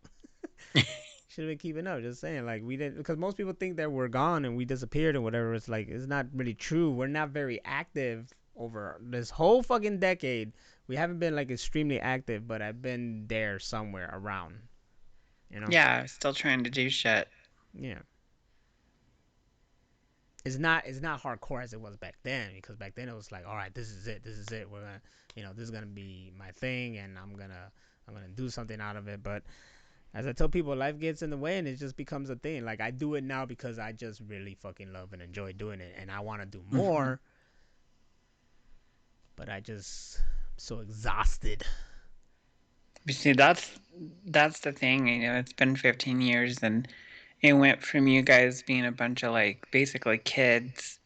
Should have been keeping up. Just saying, like we didn't, because most people think that we're gone and we disappeared and whatever. It's like it's not really true. We're not very active over this whole fucking decade. We haven't been like extremely active, but I've been there somewhere around. You know? Yeah, still trying to do shit. Yeah. It's not hardcore as it was back then, because back then it was like, all right, this is it. This is it. We're gonna, this is gonna be my thing, and I'm gonna do something out of it. But as I tell people, life gets in the way and it just becomes a thing. Like I do it now because I just really fucking love and enjoy doing it, and I want to do Hmm. more. But I'm so exhausted. You see, that's the thing. It's been 15 years, and it went from you guys being a bunch of like basically kids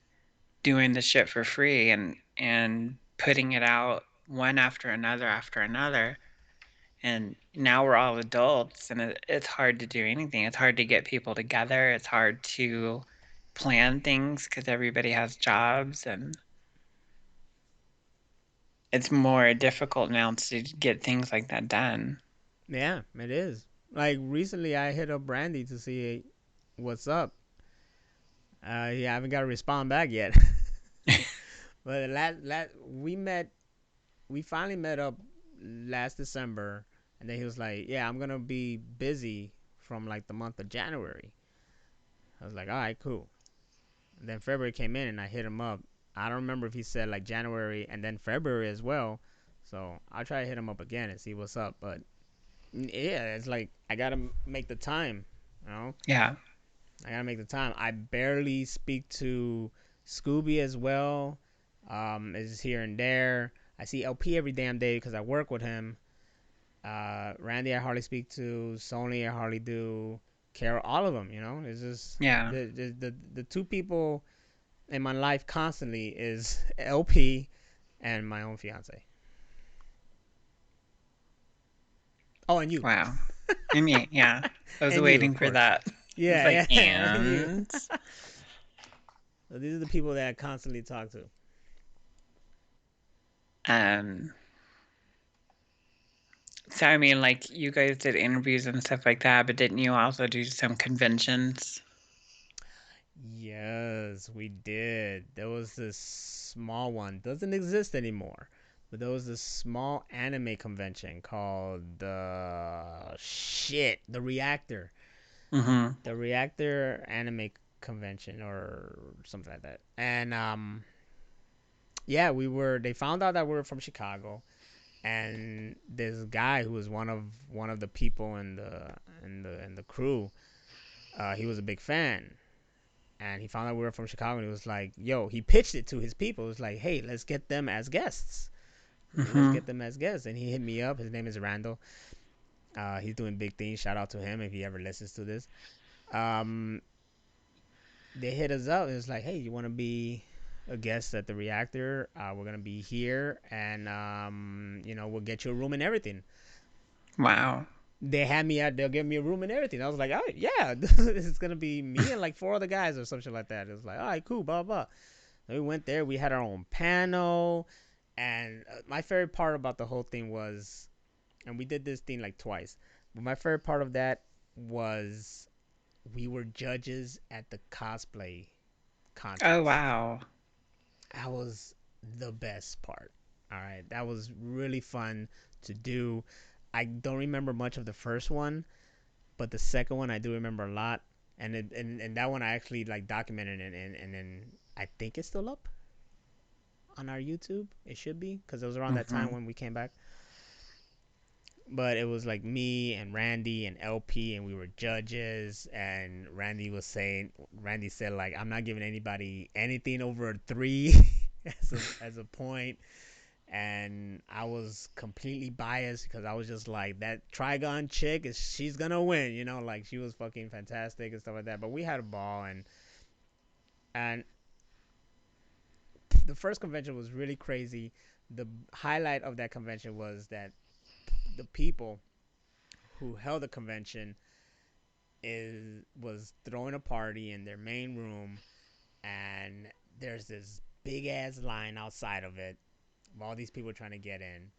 doing the shit for free and putting it out one after another. And now we're all adults, and it's hard to do anything. It's hard to get people together. It's hard to plan things because everybody has jobs, and it's more difficult now to get things like that done. Yeah, it is. Like recently, I hit up Brandy to see what's up. Yeah, I haven't got to respond back yet. But we finally met up last December, and then he was like, "Yeah, I'm gonna be busy from like the month of January." I was like, "All right, cool." And then February came in, and I hit him up. I don't remember if he said like January and then February as well. So I'll try to hit him up again and see what's up. But yeah, it's like I gotta make the time. You know, Yeah. I gotta make the time. I barely speak to Scooby as well. Is here and there. I see LP every damn day because I work with him. Randy, I hardly speak to. Sony, I hardly do. Carol, all of them. It's just Yeah. the two people in my life constantly is LP and my own fiance. Oh, and you. Wow. I mean, yeah. I was And you, of waiting for course. that. It's Yeah, like, yeah, and you. and So these are the people that I constantly talk to. um so I mean, like, you guys did interviews and stuff like that, but didn't you also do some conventions? Yes, we did. There was this small one. Doesn't exist anymore. But there was this small anime convention called the Reactor. Mm-hmm. The Reactor Anime Convention or something like that. And Yeah, we were. They found out that we were from Chicago, and this guy who was one of the people in the crew, he was a big fan, and he found out we were from Chicago, and he was like, "Yo," he pitched it to his people. It was like, "Hey, let's get them as guests. Let's Mm-hmm. get them as guests." And he hit me up. His name is Randall. He's doing big things. Shout out to him if he ever listens to this. Um, they hit us up. It was like, "Hey, you want to be a guest at the reactor? We're gonna be here, and we'll get you a room and everything." Wow. They had me out. They'll give me a room and everything. I was like, "Oh yeah, it's gonna be me and like four other guys or something like that." It was like, "All right, cool, blah blah." And we went there. We had our own panel, and my favorite part about the whole thing was, and we did this thing like twice. But my favorite part of that was we were judges at the cosplay Oh, contest. wow. That was the best part. All right, that was really fun to do. I don't remember much of the first one, but the second one I do remember a lot. And that one I actually like documented, and then I think it's still up on our YouTube. It should be, because it was around that Mm-hmm. time when we came back. But it was like me and Randy and LP, and we were judges. And Randy said like, I'm not giving anybody anything over a 3 as a point. And I was completely biased because I was just like, that Trigon chick she's gonna win, like she was fucking fantastic and stuff like that. But we had a ball, and the first convention was really crazy. The highlight of that convention was that the people who held the convention was throwing a party in their main room, and there's this big ass line outside of it of all these people trying to get in.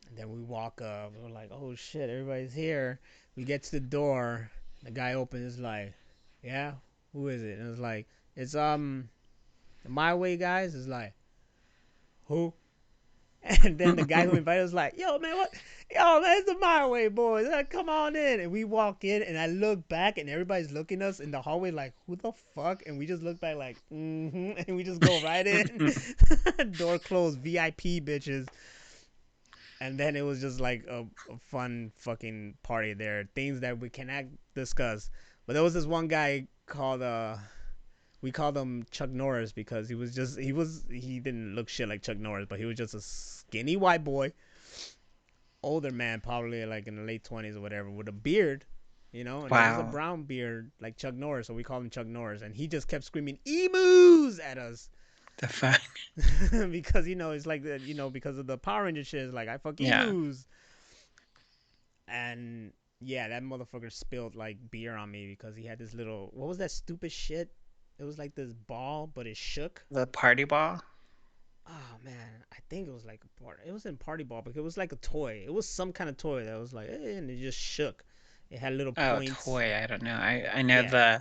And then we walk up, we're like, oh shit, everybody's here. We get to the door, the guy opens, is like, yeah, who is it? And it's like, it's the My Way guys. Is like, who? And then the guy who invited us was like, yo, man, what? Yo, man, it's the My Way boys. Come on in. And we walk in, and I look back, and everybody's looking at us in the hallway like, who the fuck? And we just look back like, mm-hmm. And we just go right in. Door closed, VIP bitches. And then it was just like a fun fucking party there. Things that we cannot discuss. But there was this one guy called, we called him Chuck Norris because he didn't look shit like Chuck Norris, but he was just a skinny white boy, older man, probably like in the late 20s or whatever, with a beard, and it was a Wow. brown beard like Chuck Norris, so we called him Chuck Norris, and he just kept screaming emus at us. The fuck? Because it's like because of the Power Ranger shit, it's like I fuck Yeah. emus. And yeah, that motherfucker spilled like beer on me because he had this little, what was that stupid shit? It was like this ball, but it shook. The party ball? Oh man, I think it was like a part. It was in party ball, but it was like a toy. It was some kind of toy that was like, and it just shook. It had little Oh, points. toy. I don't know. I know Yeah.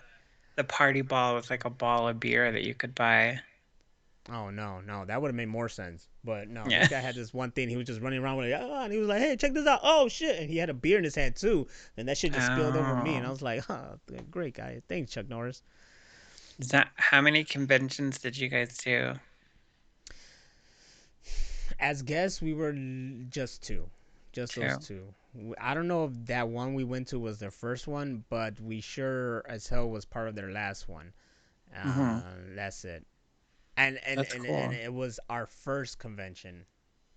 the party ball was like a ball of beer that you could buy. Oh no, no, that would have made more sense. But no, this Yeah. guy had this one thing. He was just running around with it, and he was like, "Hey, check this out! Oh shit!" And he had a beer in his hand too. And that shit just spilled over me, and I Oh. was like, "Huh, great guy, thanks, Chuck Norris." Is that how many conventions did you guys do? As guests, we were just two, just those Two. two. I don't know if that one we went to was their first one, but we sure as hell was part of their last one. Mm-hmm. That's it. And, That's and and cool. it was our first convention,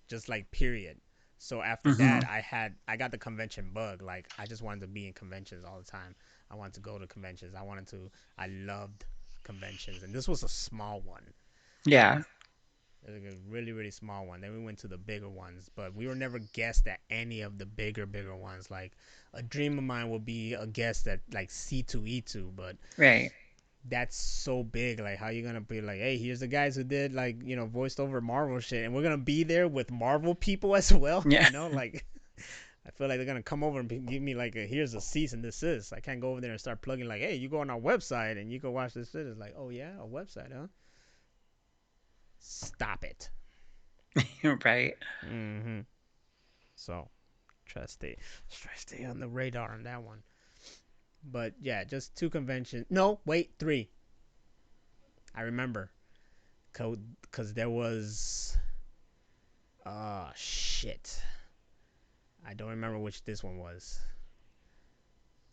just like period. So after Mm-hmm. that, I got the convention bug. Like I just wanted to be in conventions all the time. I wanted to go to conventions. I loved conventions, and this was a small one. Yeah. It was a really, really small one. Then we went to the bigger ones, but we were never guests at any of the bigger ones. Like a dream of mine would be a guest at like C2E2, but Right. that's so big. Like, how you gonna be like, hey, here's the guys who did like voiced over Marvel shit, and we're gonna be there with Marvel people as well. Yeah. Like I feel like they're gonna come over and give me like here's a cease and desist. I can't go over there and start plugging like, hey, you go on our website and you can watch this shit. It's like, oh yeah, a website, huh? Stop it. Right. Mm-hmm. So try to stay on the radar on that one. But yeah, just two conventions. No, wait, three. I remember. because there was shit. I don't remember which this one was.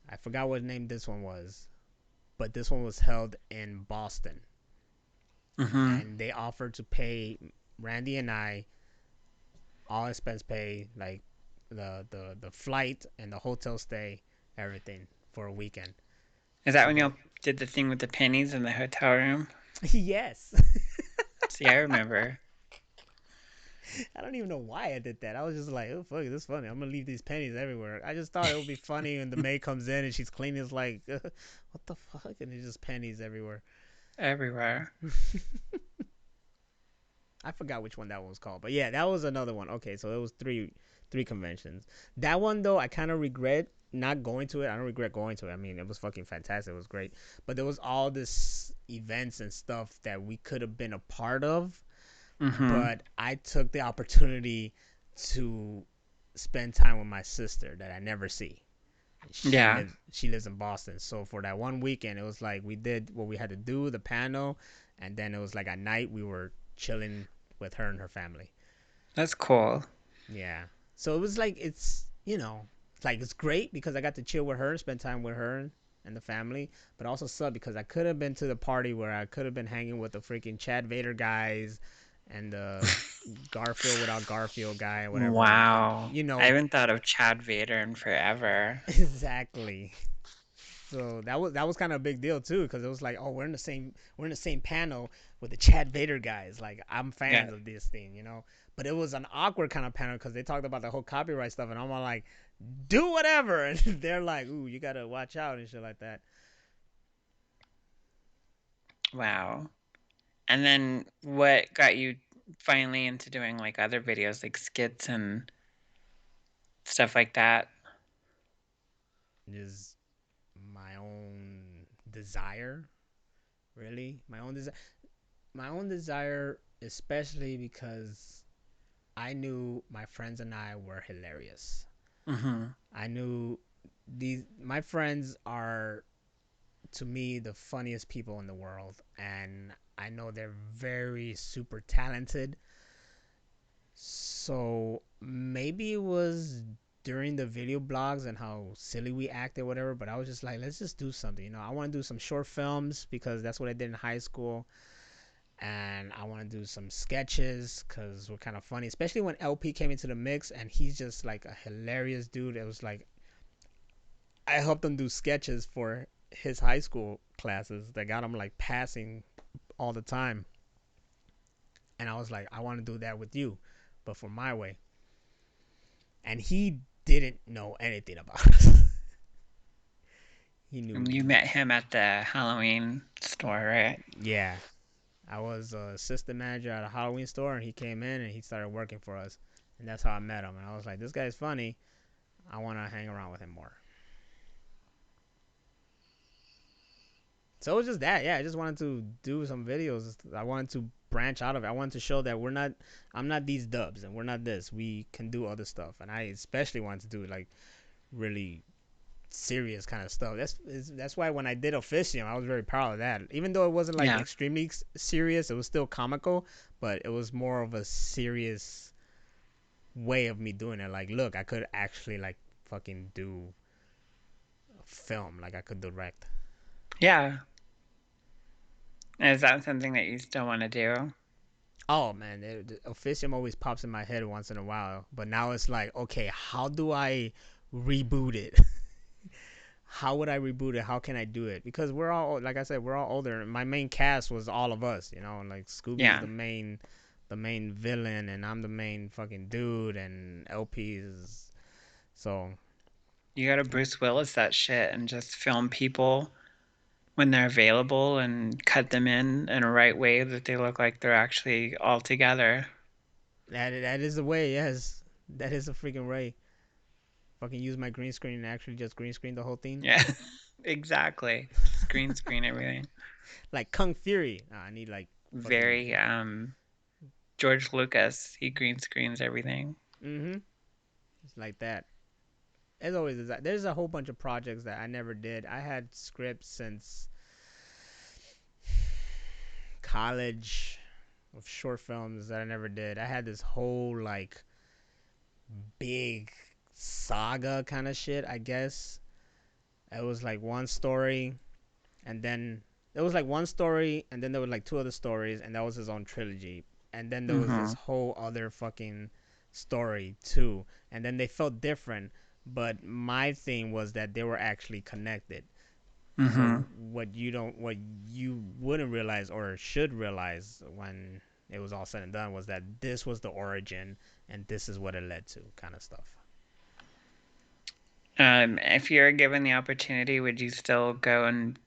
I forgot what name this one was, but this one was held in Boston, Mm-hmm. and they offered to pay Randy and I all expense pay, like the flight and the hotel stay, everything for a weekend. Is that So when that you did the thing with the pennies in the hotel room? yes. See, I remember. I don't even know why I did that. I was just like, oh fuck, this is funny. I'm gonna leave these pennies everywhere. I just thought it would be funny when the maid comes in and she's cleaning. It's like, what the fuck? And there's just pennies everywhere. Everywhere. I forgot which one that one was called, but yeah, that was another one. Okay, so it was three conventions. That one though, I kind of regret not going to it. I don't regret going to it. I mean, it was fucking fantastic. It was great, but there was all this events and stuff that we could have been a part of, Mm-hmm. but I took the opportunity to spend time with my sister that I never see. Yeah. She lives in Boston. So for that one weekend, it was like we did what we had to do, the panel, and then it was like at night we were chilling with her and her family. That's cool. Yeah. So it was like it's great because I got to chill with her, spend time with her and the family, but also sucked because I could have been to the party where I could have been hanging with the freaking Chad Vader guys and the Garfield without Garfield guy or whatever. Wow. You I know haven't thought of Chad Vader in forever. exactly. So that was kind of a big deal too, because it was like, oh, we're in the same panel with the Chad Vader guys. Like I'm Yeah. fans of this thing. But it was an awkward kind of panel because they talked about the whole copyright stuff, and I'm all like, do whatever, and they're like, ooh, you gotta watch out and shit like that. Wow. And then what got you finally into doing like other videos, like skits and stuff like that? Just my own desire, really, my own desire, especially because I knew my friends and I were hilarious. Mm-hmm. I knew these my friends are to me the funniest people in the world, and I know they're very super talented. So maybe it was during the video blogs and how silly we acted, whatever. But I was just like, let's just do something. I want to do some short films because that's what I did in high school, and I want to do some sketches because we're kind of funny, especially when LP came into the mix, and he's just like a hilarious dude. It was like I helped him do sketches for his high school classes that got him like passing all the time. And I was like, I want to do that with you, but for my way. And he didn't know anything about it. He knew, And you met him at the Halloween store, right? yeah. I was a assistant manager at a Halloween store, and he came in and he started working for us. And that's how I met him. And I was like, this guy's funny. I want to hang around with him more. So it was just that. Yeah, I just wanted to do some videos. I wanted to branch out of it. I wanted to show that I'm not these dubs and we're not this. We can do other stuff. And I especially wanted to do like really serious kind of stuff. That's why when I did Officium, I was very proud of that. Even though it wasn't like Yeah. extremely serious, it was still comical, but it was more of a serious way of me doing it. Like, look, I could actually like fucking do film. Like I could direct. Yeah. Is that something that you still want to do? Oh man, Officium always pops in my head once in a while. But now it's like, okay, how do I reboot it? How would I reboot it? How can I do it? Because we're all, like I said, we're all older. My main cast was all of us, and like Scooby's Yeah. the main villain, and I'm the main fucking dude, and LP is so. You gotta Bruce Willis that shit and just film people when they're available and cut them in a right way that they look like they're actually all together. That is the way. Yes, that is a freaking way. Fucking use my green screen and actually just green screen the whole thing. Yeah. Exactly. Just green screen everything. Like Kung Fury. Nah, I need like fucking. Very George Lucas. He green screens everything. Mm-hmm. It's like that. As always, there's a whole bunch of projects that I never did. I had scripts since college. of short films that I never did. I had this whole like big saga kind of shit, I guess. It was like one story, and then it was like one story, and then there were like two other stories, and that was his own trilogy. And then there was this Mhm. whole other fucking story too, and then they felt different. But my thing was that they were actually connected. So Mhm. what you wouldn't realize or should realize when it was all said and done was that this was the origin, and this is what it led to, kind of stuff. If you're given the opportunity, would you still go and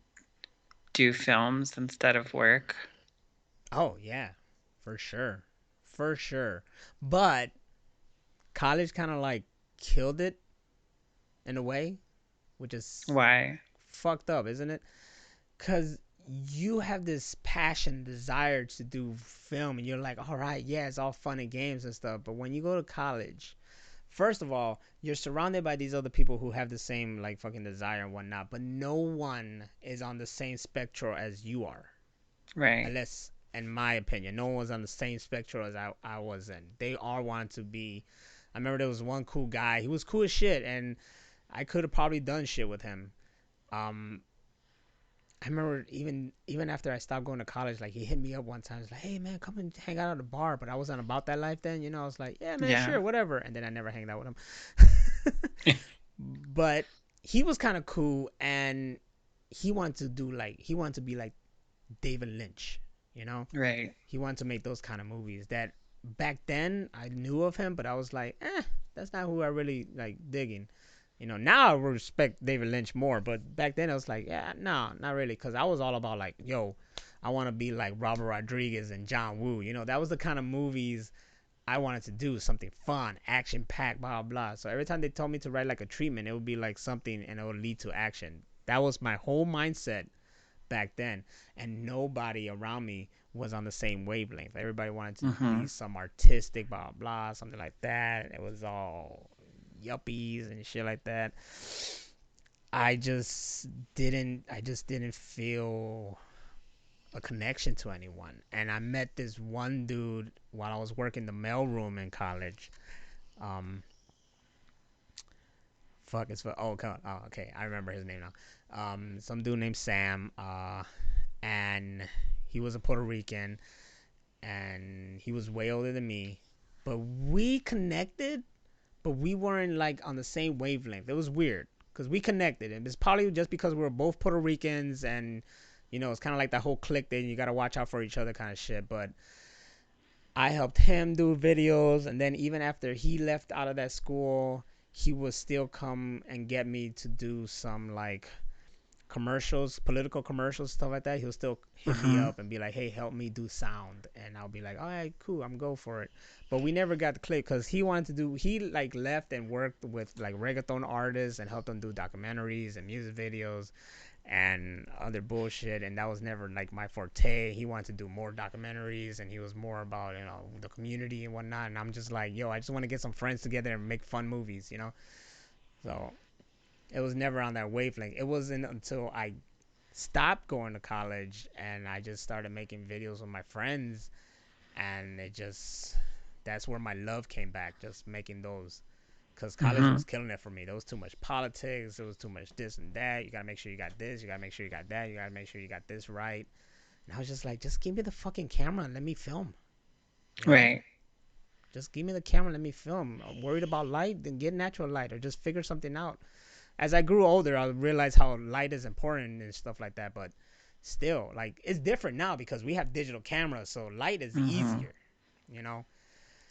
do films instead of work? Oh yeah, for sure, for sure. But college kind of like killed it in a way, which is Why? fucked up, isn't it? Cause you have this passion, desire to do film, and you're like, all right, yeah, it's all fun and games and stuff. But when you go to college, first of all, you're surrounded by these other people who have the same like fucking desire and whatnot, but no one is on the same spectrum as you are. Right. Unless, in my opinion, no one was on the same spectrum as I was in. They all wanted to be. I remember there was one cool guy. He was cool as shit, and I could have probably done shit with him. Um, I remember even after I stopped going to college, like he hit me up one time. He's like, "Hey man, come and hang out at the bar." But I wasn't about that life then, you know. I was like, "Yeah man, Yeah. sure, whatever." And then I never hanged out with him. But he was kind of cool, and he wanted to be like David Lynch, you know. Right. He wanted to make those kind of movies that back then I knew of him, but I was like, that's not who I really like digging. You know, now I respect David Lynch more, but back then I was like, yeah, no, not really, because I was all about like, yo, I want to be like Robert Rodriguez and John Woo. You know, that was the kind of movies I wanted to do, something fun, action packed, blah blah. So every time they told me to write like a treatment, it would be like something, and it would lead to action. That was my whole mindset back then, and nobody around me was on the same wavelength. Everybody wanted to be Mhm. some artistic blah blah, something like that. It was all yuppies and shit like that. I just didn't feel a connection to anyone. And I met this one dude while I was working the mailroom in college. Um, fuck it's for oh come on. Oh okay, I remember his name now. Some dude named Sam. And he was a Puerto Rican, and he was way older than me. But we connected, but we weren't like on the same wavelength. It was weird because we connected, and it's probably just because we were both Puerto Ricans, and you know, it's kind of like that whole clique thing. You gotta watch out for each other, kind of shit. But I helped him do videos, and then even after he left out of that school, he would still come and get me to do some like commercials, political commercials, stuff like that. He'll still hit me Mhm. up and be like, "Hey, help me do sound," and I'll be like, "All right, cool, I'm go for it." But we never got the click because he wanted to do. He like left and worked with like reggaeton artists and helped them do documentaries and music videos and other bullshit, and that was never like my forte. He wanted to do more documentaries, and he was more about the community and whatnot. And I'm just like, yo, I just want to get some friends together and make fun movies, you know. So it was never on that wavelength. It wasn't until I stopped going to college and I just started making videos with my friends, and it just that's where my love came back, just making those, because college was Mhm. killing it for me. There was too much politics, there was too much this and that. You gotta make sure you got this, you gotta make sure you got that, you gotta make sure you got this right. And I was just like, just give me the fucking camera and let me film, you know. Right. Just give me the camera and let me film. I'm worried about light, then get natural light or just figure something out. As I grew older, I realized how light is important and stuff like that. But still, like it's different now because we have digital cameras, so light is Mhm. easier. You know.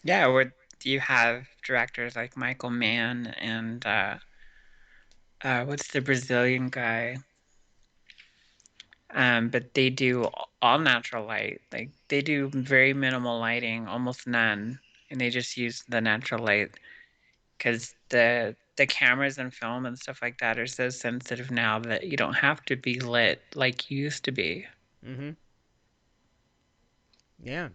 Yeah, would you have directors like Michael Mann and what's the Brazilian guy? But they do all natural light. Like they do very minimal lighting, almost none, and they just use the natural light because the cameras and film and stuff like that are so sensitive now that you don't have to be lit like you used to be. Mhm. Yeah.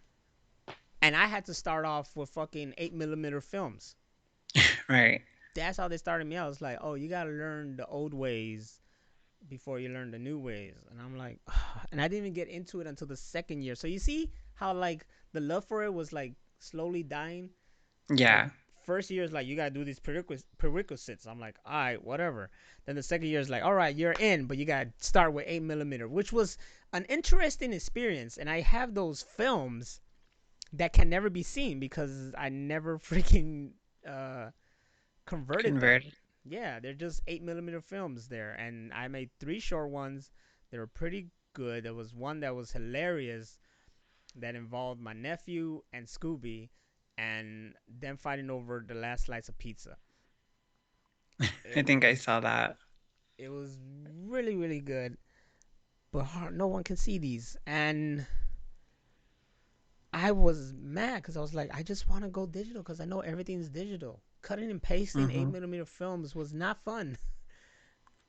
And I had to start off with fucking 8 millimeter films. Right. That's how they started me out. It's like, oh, you gotta learn the old ways before you learn the new ways. And I'm like, and I didn't even get into it until the second year. So you see, how like the love for it was like slowly dying. Like Yeah. first year is like you gotta do these prerequisites. I'm like, all right, whatever. Then the second year is like, all right, you're in, but you gotta start with 8 millimeter, which was an interesting experience. And I have those films that can never be seen because I never freaking uh, converted them. Converted. Yeah, they're just 8 millimeter films there, and I made three short ones. They were pretty good. There was one that was hilarious that involved my nephew and Scooby, and them fighting over the last slice of pizza. I It think I was saw that. it was really really good, but no one can see these, and I was mad because I was like, I just want to go digital because I know everything's digital. Cutting and pasting eight Mm-hmm. millimeter films was not fun.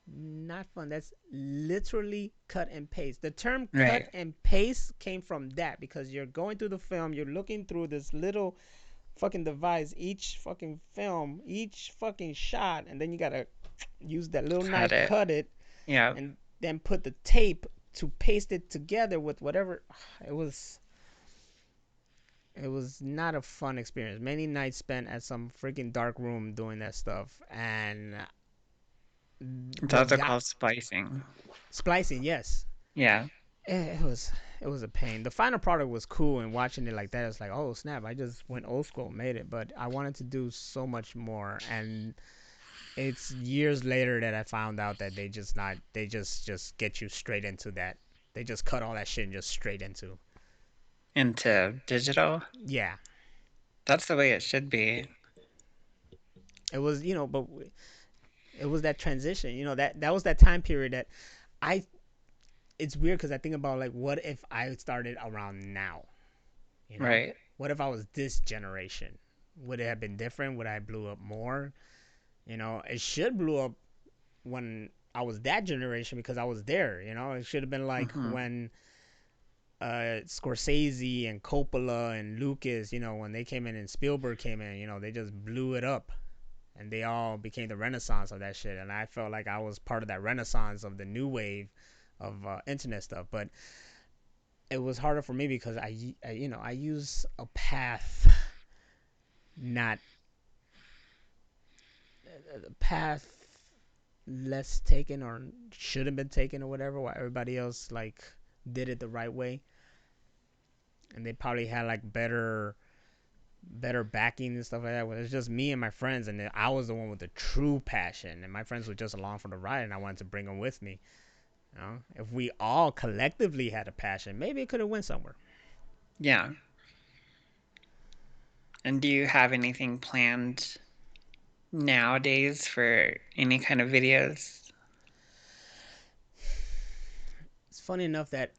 Not fun. That's literally cut and paste. The term cut Right. and paste came from that because you're going through the film, you're looking through this little fucking device, each fucking film, each fucking shot, and then you gotta use that little Cut knife, it. cut it, Yeah. and then put the tape to paste it together with whatever. It was it was not a fun experience. Many nights spent at some freaking dark room doing that stuff, and It's what also got called splicing. splicing, yes, Yeah. it was a pain. The final product was cool, and watching it like that, it's like, oh snap! I just went old school, made it. But I wanted to do so much more, and it's years later that I found out that they just get you straight into that. They just cut all that shit and just straight into. Into digital. Yeah, That's the way it should be. it was but it was that transition. That was that time period that I. It's weird because I think about like, what if I started around now? You know, Right. what if I was this generation? Would it have been different? Would I blew up more? It should blew up when I was that generation because I was there. It should have been like Mm-hmm. when Scorsese and Coppola and Lucas, when they came in and Spielberg came in, they just blew it up and they all became the renaissance of that shit. And I felt like I was part of that renaissance of the new wave of internet stuff. But it was harder for me because I use a path, not a path less taken or should have been taken or whatever, while everybody else like did it the right way, and they probably had like better backing and stuff like that. Well, it's just me and my friends, and I was the one with the true passion, and my friends were just along for the ride, and I wanted to bring them with me. If we all collectively had a passion, maybe it could have went somewhere. Yeah. And do you have anything planned nowadays for any kind of videos? It's funny enough that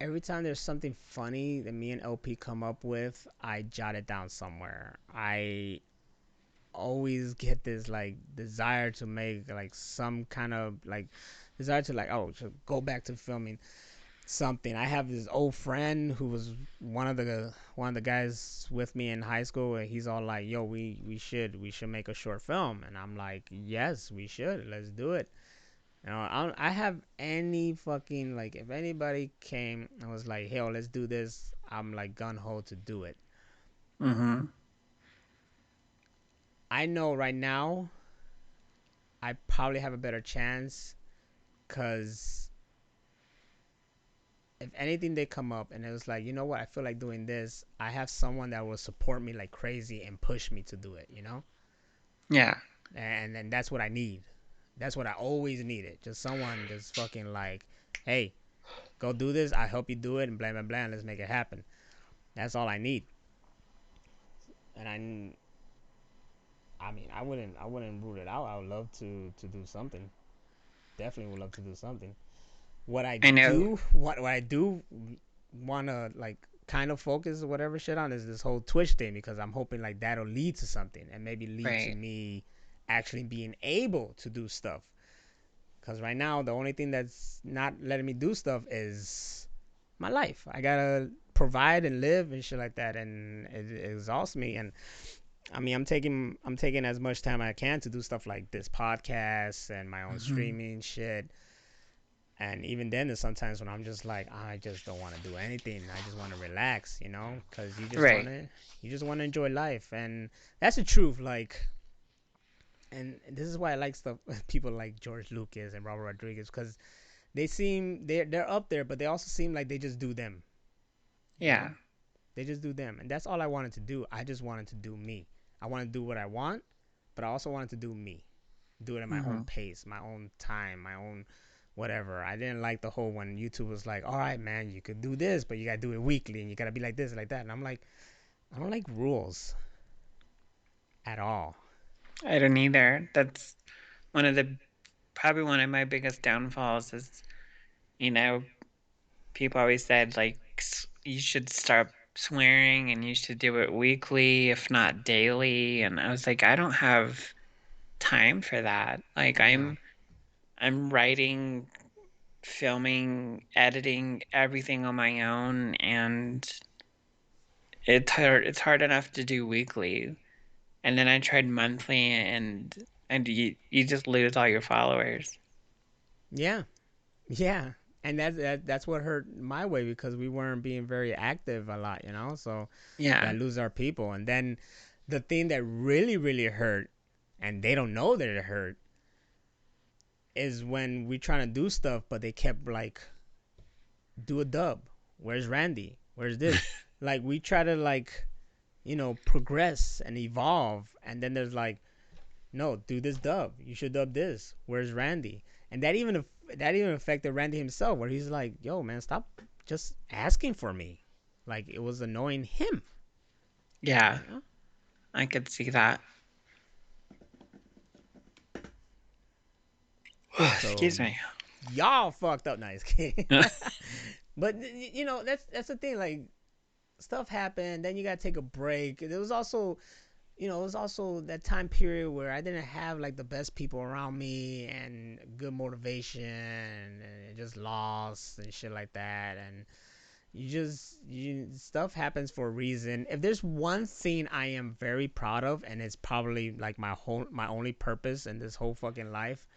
every time there's something funny that me and LP come up with, I jot it down somewhere. I always get this like desire to make like some kind of like desire to like, oh, to go back to filming something. I have this old friend who was one of the guys with me in high school, and he's all like, yo, we should make a short film, and I'm like, yes, we should, let's do it. I have any fucking, like, if anybody came and was like, hey, let's do this, I'm like gun ho to do it. Mm-hmm. I know right now I probably have a better chance because if anything they come up and it was like, you know what, I feel like doing this, I have someone that will support me like crazy and push me to do it. Yeah. And then that's what I need. That's what I always needed. Just someone just fucking like, hey, go do this, I help you do it, and blah blah blah, and let's make it happen. That's all I need. And I mean, I wouldn't rule it out. I would love to do something. Definitely would love to do something. What I I know. do, what I do want to like kind of focus or whatever shit on is this whole Twitch thing, because I'm hoping like that'll lead to something and maybe lead to Right. me actually being able to do stuff. Because right now the only thing that's not letting me do stuff is my life. I gotta provide and live and shit like that, and it exhausts me. And I mean, I'm taking as much time as I can to do stuff like this podcast and my own Mm-hmm. streaming shit. And even then, there's sometimes when I'm just like, I just don't want to do anything. I just want to relax, you know, because Right. you just want to enjoy life, and that's the truth. Like, and this is why I like stuff. People like George Lucas and Robert Rodriguez, because they're up there, but they also seem like they just do them, you know. Yeah. They just do them, and that's all I wanted to do. I just wanted to do me. I want to do what I want, but I also wanted to do me, do it at my own Hmm. pace, my own time, my own whatever. I didn't like the whole when YouTube was like, all right, man, you could do this, but you gotta do it weekly, and you gotta be like this, like that. And I'm like, I don't like rules at all. I don't either. That's one of the probably one of my biggest downfalls is, you know, people always said like you should stop swearing and you should do it weekly, if not daily. And I was like, I don't have time for that. Like No. I'm writing, filming, editing everything on my own, and it's hard enough to do weekly. And then I tried monthly, and you just lose all your followers. Yeah, yeah, and that's what hurt my way because we weren't being very active a lot, you know. So Yeah. that lose our people, and then the thing that really hurt, and they don't know that it hurt, is when we trying to do stuff, but they kept like, do a dub. Where's Randy? Where's this? Like we try to like, you know, progress and evolve, and then there's like, no, do this dub. You should dub this. Where's Randy? And that even affected Randy himself, where he's like, yo, man, stop just asking for me. Like it was annoying him, Yeah, you know. I could see that. So Excuse me. y'all fucked up. Nice, but you know that's the thing. Like stuff happened, then you gotta take a break. There was also, you know, it was also that time period where I didn't have like the best people around me and good motivation, and it just lost and shit like that. And you stuff happens for a reason. If there's one thing I am very proud of, and it's probably like my only purpose in this whole fucking life,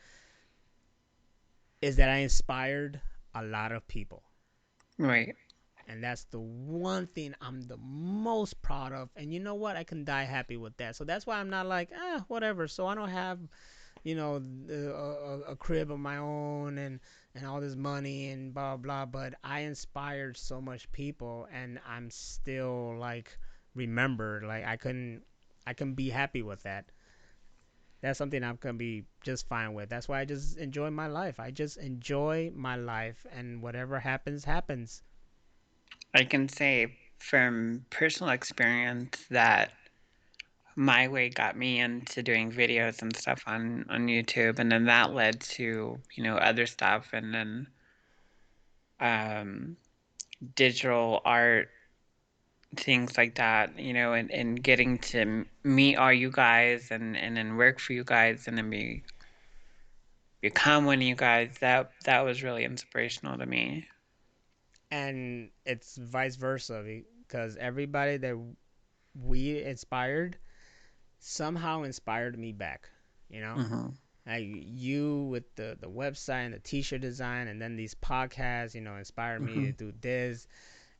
is that I inspired a lot of people. Right. And that's the one thing I'm the most proud of. And you know what? I can die happy with that. So that's why I'm not like, whatever. So I don't have, you know, a crib of my own and all this money and blah, blah. But I inspired so much people, and I'm still like remembered. Like I can be happy with that. That's something I'm gonna be just fine with. That's why I just enjoy my life. I just enjoy my life, and whatever happens, happens. I can say from personal experience that my way got me into doing videos and stuff on YouTube, and then that led to, other stuff, and then um digital art, things like that, and getting to meet all you guys, and then work for you guys, and then become one of you guys. That was really inspirational to me. And it's vice versa because everybody that we inspired somehow inspired me back, you know. Hmm. Like you with the website and the t-shirt design, and then these podcasts, you know, inspired me Hmm. to do this.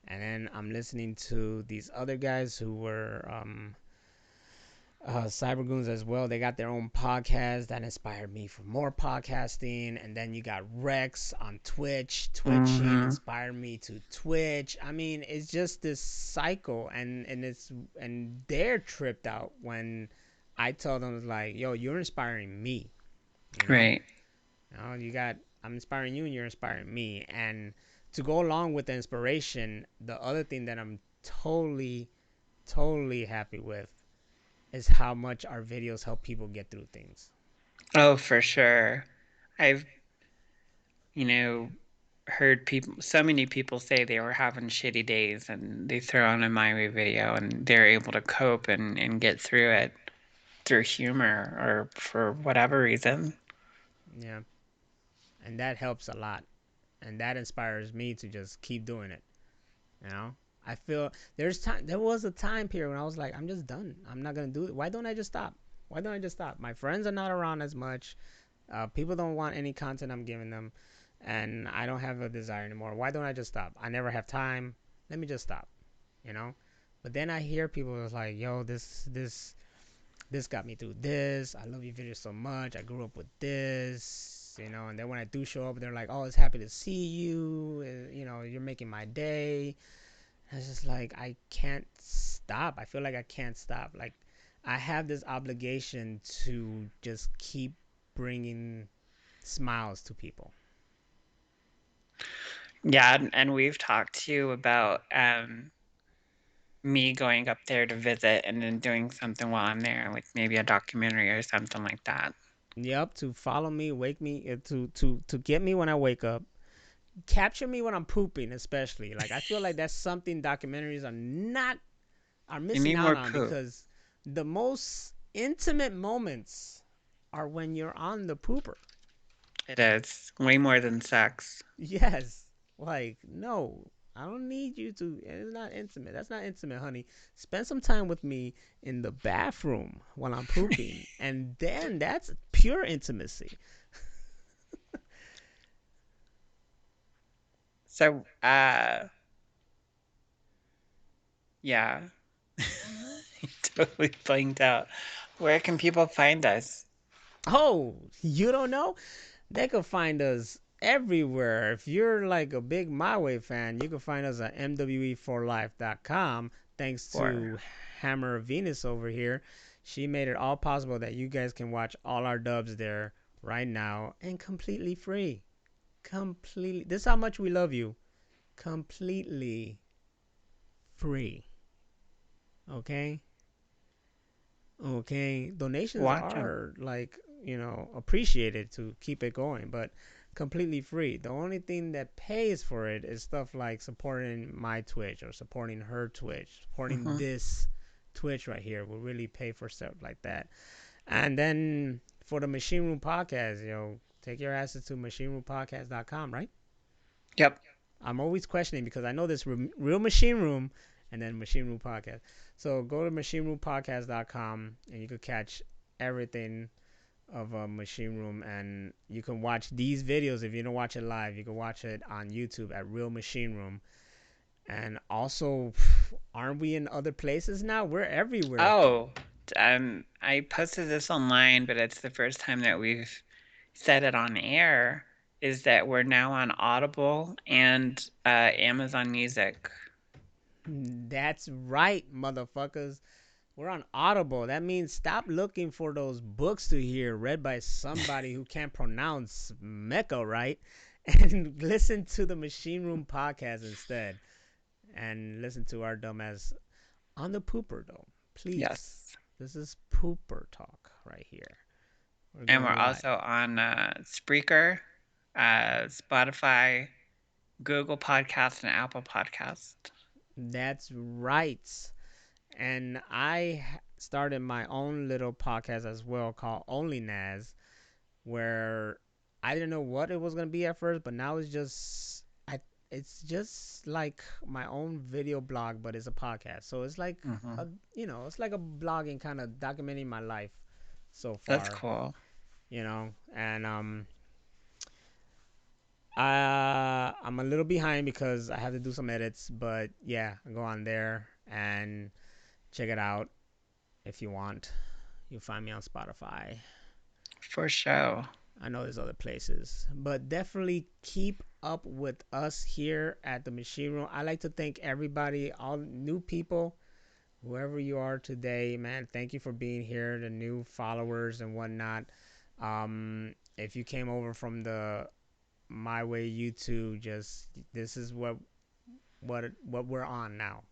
And then I'm listening to these other guys who were Cybergoons as well. They got their own podcast that inspired me for more podcasting. And then you got Rex on Twitch. Twitching Hmm. inspired me to Twitch. I mean, it's just this cycle, and they're tripped out when I tell them like, "Yo, you're inspiring me." You know, Right. I'm inspiring you, and you're inspiring me. And to go along with the inspiration, the other thing that I'm totally happy with is how much our videos help people get through things. Oh, for sure. I've, you know, heard so many people say they were having shitty days and they throw on a My Way video and they're able to cope and get through it through humor or for whatever reason. Yeah, and that helps a lot, and that inspires me to just keep doing it. You know, I feel there was a time period when I was like, I'm just done. I'm not gonna do it. Why don't I just stop? My friends are not around as much. People don't want any content I'm giving them. and I don't have a desire anymore. Why don't I just stop? I never have time. Let me just stop, you know? But then I hear people like, yo, this got me through this. I love your videos so much. I grew up with this, you know. And then when I do show up, they're like, oh, it's happy to see you. You know, you're making my day. And it's just like, I can't stop. I feel like I can't stop. Like, I have this obligation to just keep bringing smiles to people. Yeah, and we've talked too about me going up there to visit and then doing something while I'm there, like maybe a documentary or something like that. Yep, to follow me, wake me, to get me when I wake up, capture me when I'm pooping, especially. Like I feel like that's something documentaries are You missing need out more on poop. because the most intimate moments are when you're on the pooper. It is way more than sex. Yes, like no, I don't need you to. It's not intimate. That's not intimate, honey. Spend some time with me in the bathroom while I'm pooping, and then that's pure intimacy. So, yeah. Totally blanked out. Where can people find us? Oh, you don't know? They could find us everywhere. If you're like a big My Way fan, you can find us at mwe4life.com. Thanks Or to Hammer of Venus over here. She made it all possible that you guys can watch all our dubs there right now and completely free. Completely. This is how much we love you. Completely free. Okay? Okay, donations watch them. are like, appreciated to keep it going, but completely free. The only thing that pays for it is stuff like supporting my Twitch or supporting her Twitch, supporting Hmm. this Twitch right here will really pay for stuff like that. And then for the Machine Room Podcast, take your asses to machineroompodcast.com, right? Yep, I'm always questioning because I know this real Machine Room and then Machine Room Podcast. So go to machineroompodcast.com and you can catch everything of a Machine Room, and you can watch these videos. If you don't watch it live, you can watch it on YouTube at Real Machine Room. And also, aren't we in other places now? We're everywhere. oh, I posted this online, but it's the first time that we've said it on air, is that we're now on Audible and Amazon Music. That's right, motherfuckers. We're on Audible. That means stop looking for those books to hear read by somebody who can't pronounce Mecca right, and listen to the Machine Room podcast instead. And listen to our dumbass on the pooper though. Please. Yes. This is pooper talk right here. We're And we're going live. also on Spreaker, Spotify, Google Podcast, and Apple Podcast. That's right. And I started my own little podcast as well called Only Naz, where I didn't know what it was gonna be at first, but now it's just like my own video blog, but it's a podcast. So it's like Hmm. a it's like a blogging kind of documenting my life so That's far, cool. and I'm a little behind because I have to do some edits, but yeah, go on there and check it out if you want. You'll find me on Spotify. For sure. I know there's other places, but definitely keep up with us here at the Machine Room. I like to thank everybody, all new people, whoever you are today, man. Thank you for being here, the new followers and whatnot. If you came over from the My Way YouTube, just this is what we're on now.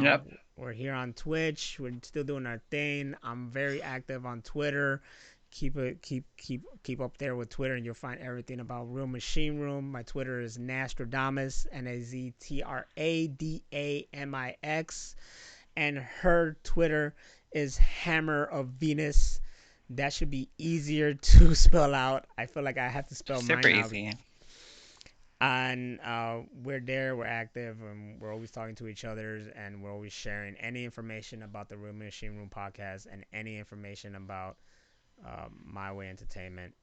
Yep. We're here on Twitch. We're still doing our thing. I'm very active on Twitter. Keep up there with Twitter, and you'll find everything about Real Machine Room. My Twitter is Nastradamus, Naztradamix, and her Twitter is Hammer of Venus. That should be easier to spell out. I feel like I have to spell Super mine out, easy. and we're there, we're active, and we're always talking to each other, and we're always sharing any information about the Real Machine Room podcast and any information about My Way Entertainment.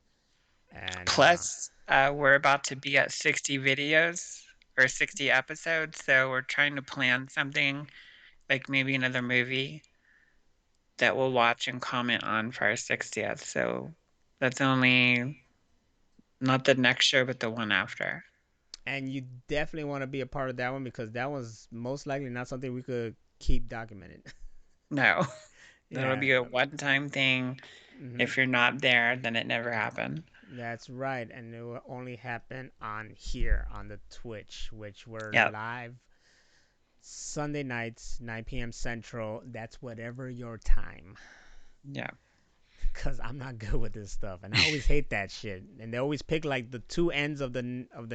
And Plus, we're about to be at 60 videos or 60 episodes, so we're trying to plan something like maybe another movie that we'll watch and comment on for our 60th. So that's only not the next show, but the one after. and you definitely want to be a part of that one because that was most likely not something we could keep documented. No, that'll Yeah. be a one-time thing. Hmm. If you're not there, then it never happened. That's right, and it will only happen on here on the Twitch, which we're Yep. live Sunday nights, 9 p.m. Central. That's whatever your time. Yeah. Cause I'm not good with this stuff, and I always hate that shit. And they always pick like the two ends of the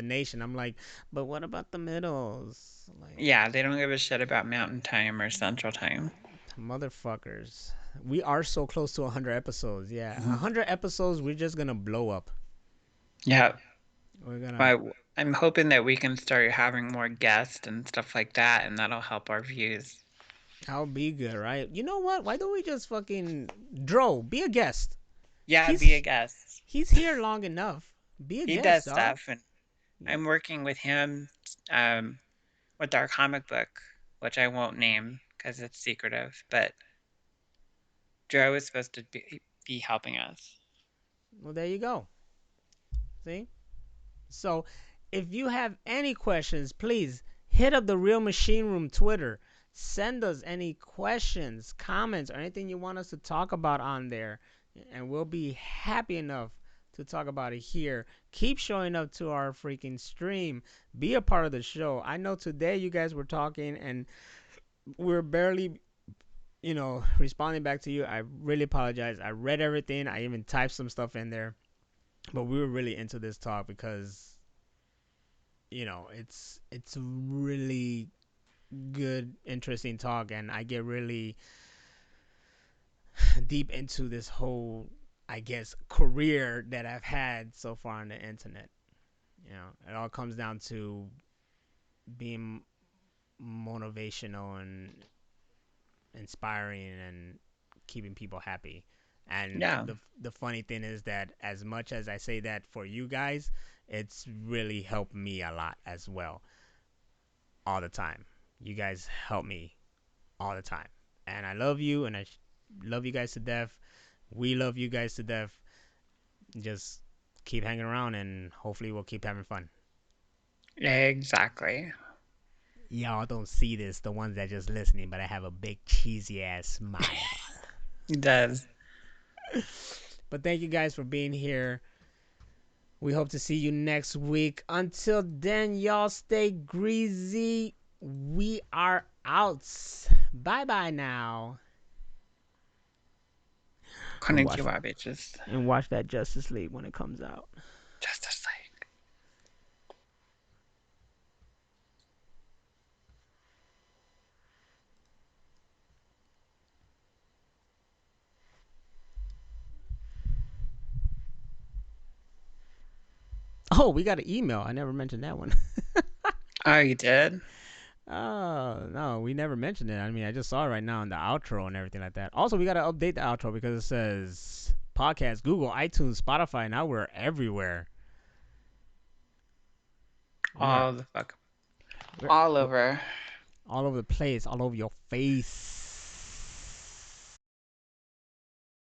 nation. I'm like, but what about the middles? Like, Yeah, they don't give a shit about mountain time or central time. motherfuckers. We are so close to 100 episodes. Yeah, Mhm. 100 episodes. We're just gonna blow up. Yeah. We're gonna. I, I'm hoping that we can start having more guests and stuff like that, and that'll help our views. I'll be good, right? You know what? Why don't we just fucking Dro? Be a guest. Yeah, be a He's guest. he's here long enough. Be a He guest, does dog. stuff, and I'm working with him um, with our comic book, which I won't name because it's secretive. But Joe is supposed to be helping us. Well, there you go. See? So, if you have any questions, please hit up the Real Machine Room Twitter. Send us any questions, comments, or anything you want us to talk about on there, and we'll be happy enough to talk about it here. Keep showing up to our freaking stream. Be a part of the show. I know today you guys were talking and we're barely, responding back to you. I really apologize. I read everything. I even typed some stuff in there, but we were really into this talk because it's really good, interesting talk, and I get really deep into this whole, I guess, career that I've had so far on the internet. It all comes down to being motivational and inspiring and keeping people happy. And Yeah, the funny thing is that as much as I say that for you guys, it's really helped me a lot as well, all the time. You guys help me all the time, and I love you, and I love you guys to death. We love you guys to death. Just keep hanging around, and hopefully we'll keep having fun. exactly. Y'all don't see this, the ones that just listening, but I have a big cheesy ass smile. He does. But thank you guys for being here. We hope to see you next week. Until then, y'all stay greasy. We are out. Bye bye now. And watch Konnichiwa, bitches. and watch that Justice League when it comes out. Justice League. Oh, we got an email. I never mentioned that one. Oh, you did? Oh, no, we never mentioned it. I mean, I just saw it right now in the outro and everything like that. Also, we got to update the outro because it says podcast, Google, iTunes, Spotify. Now we're everywhere. We're, All the fuck. we're, All we're over. all over the place, all over your face.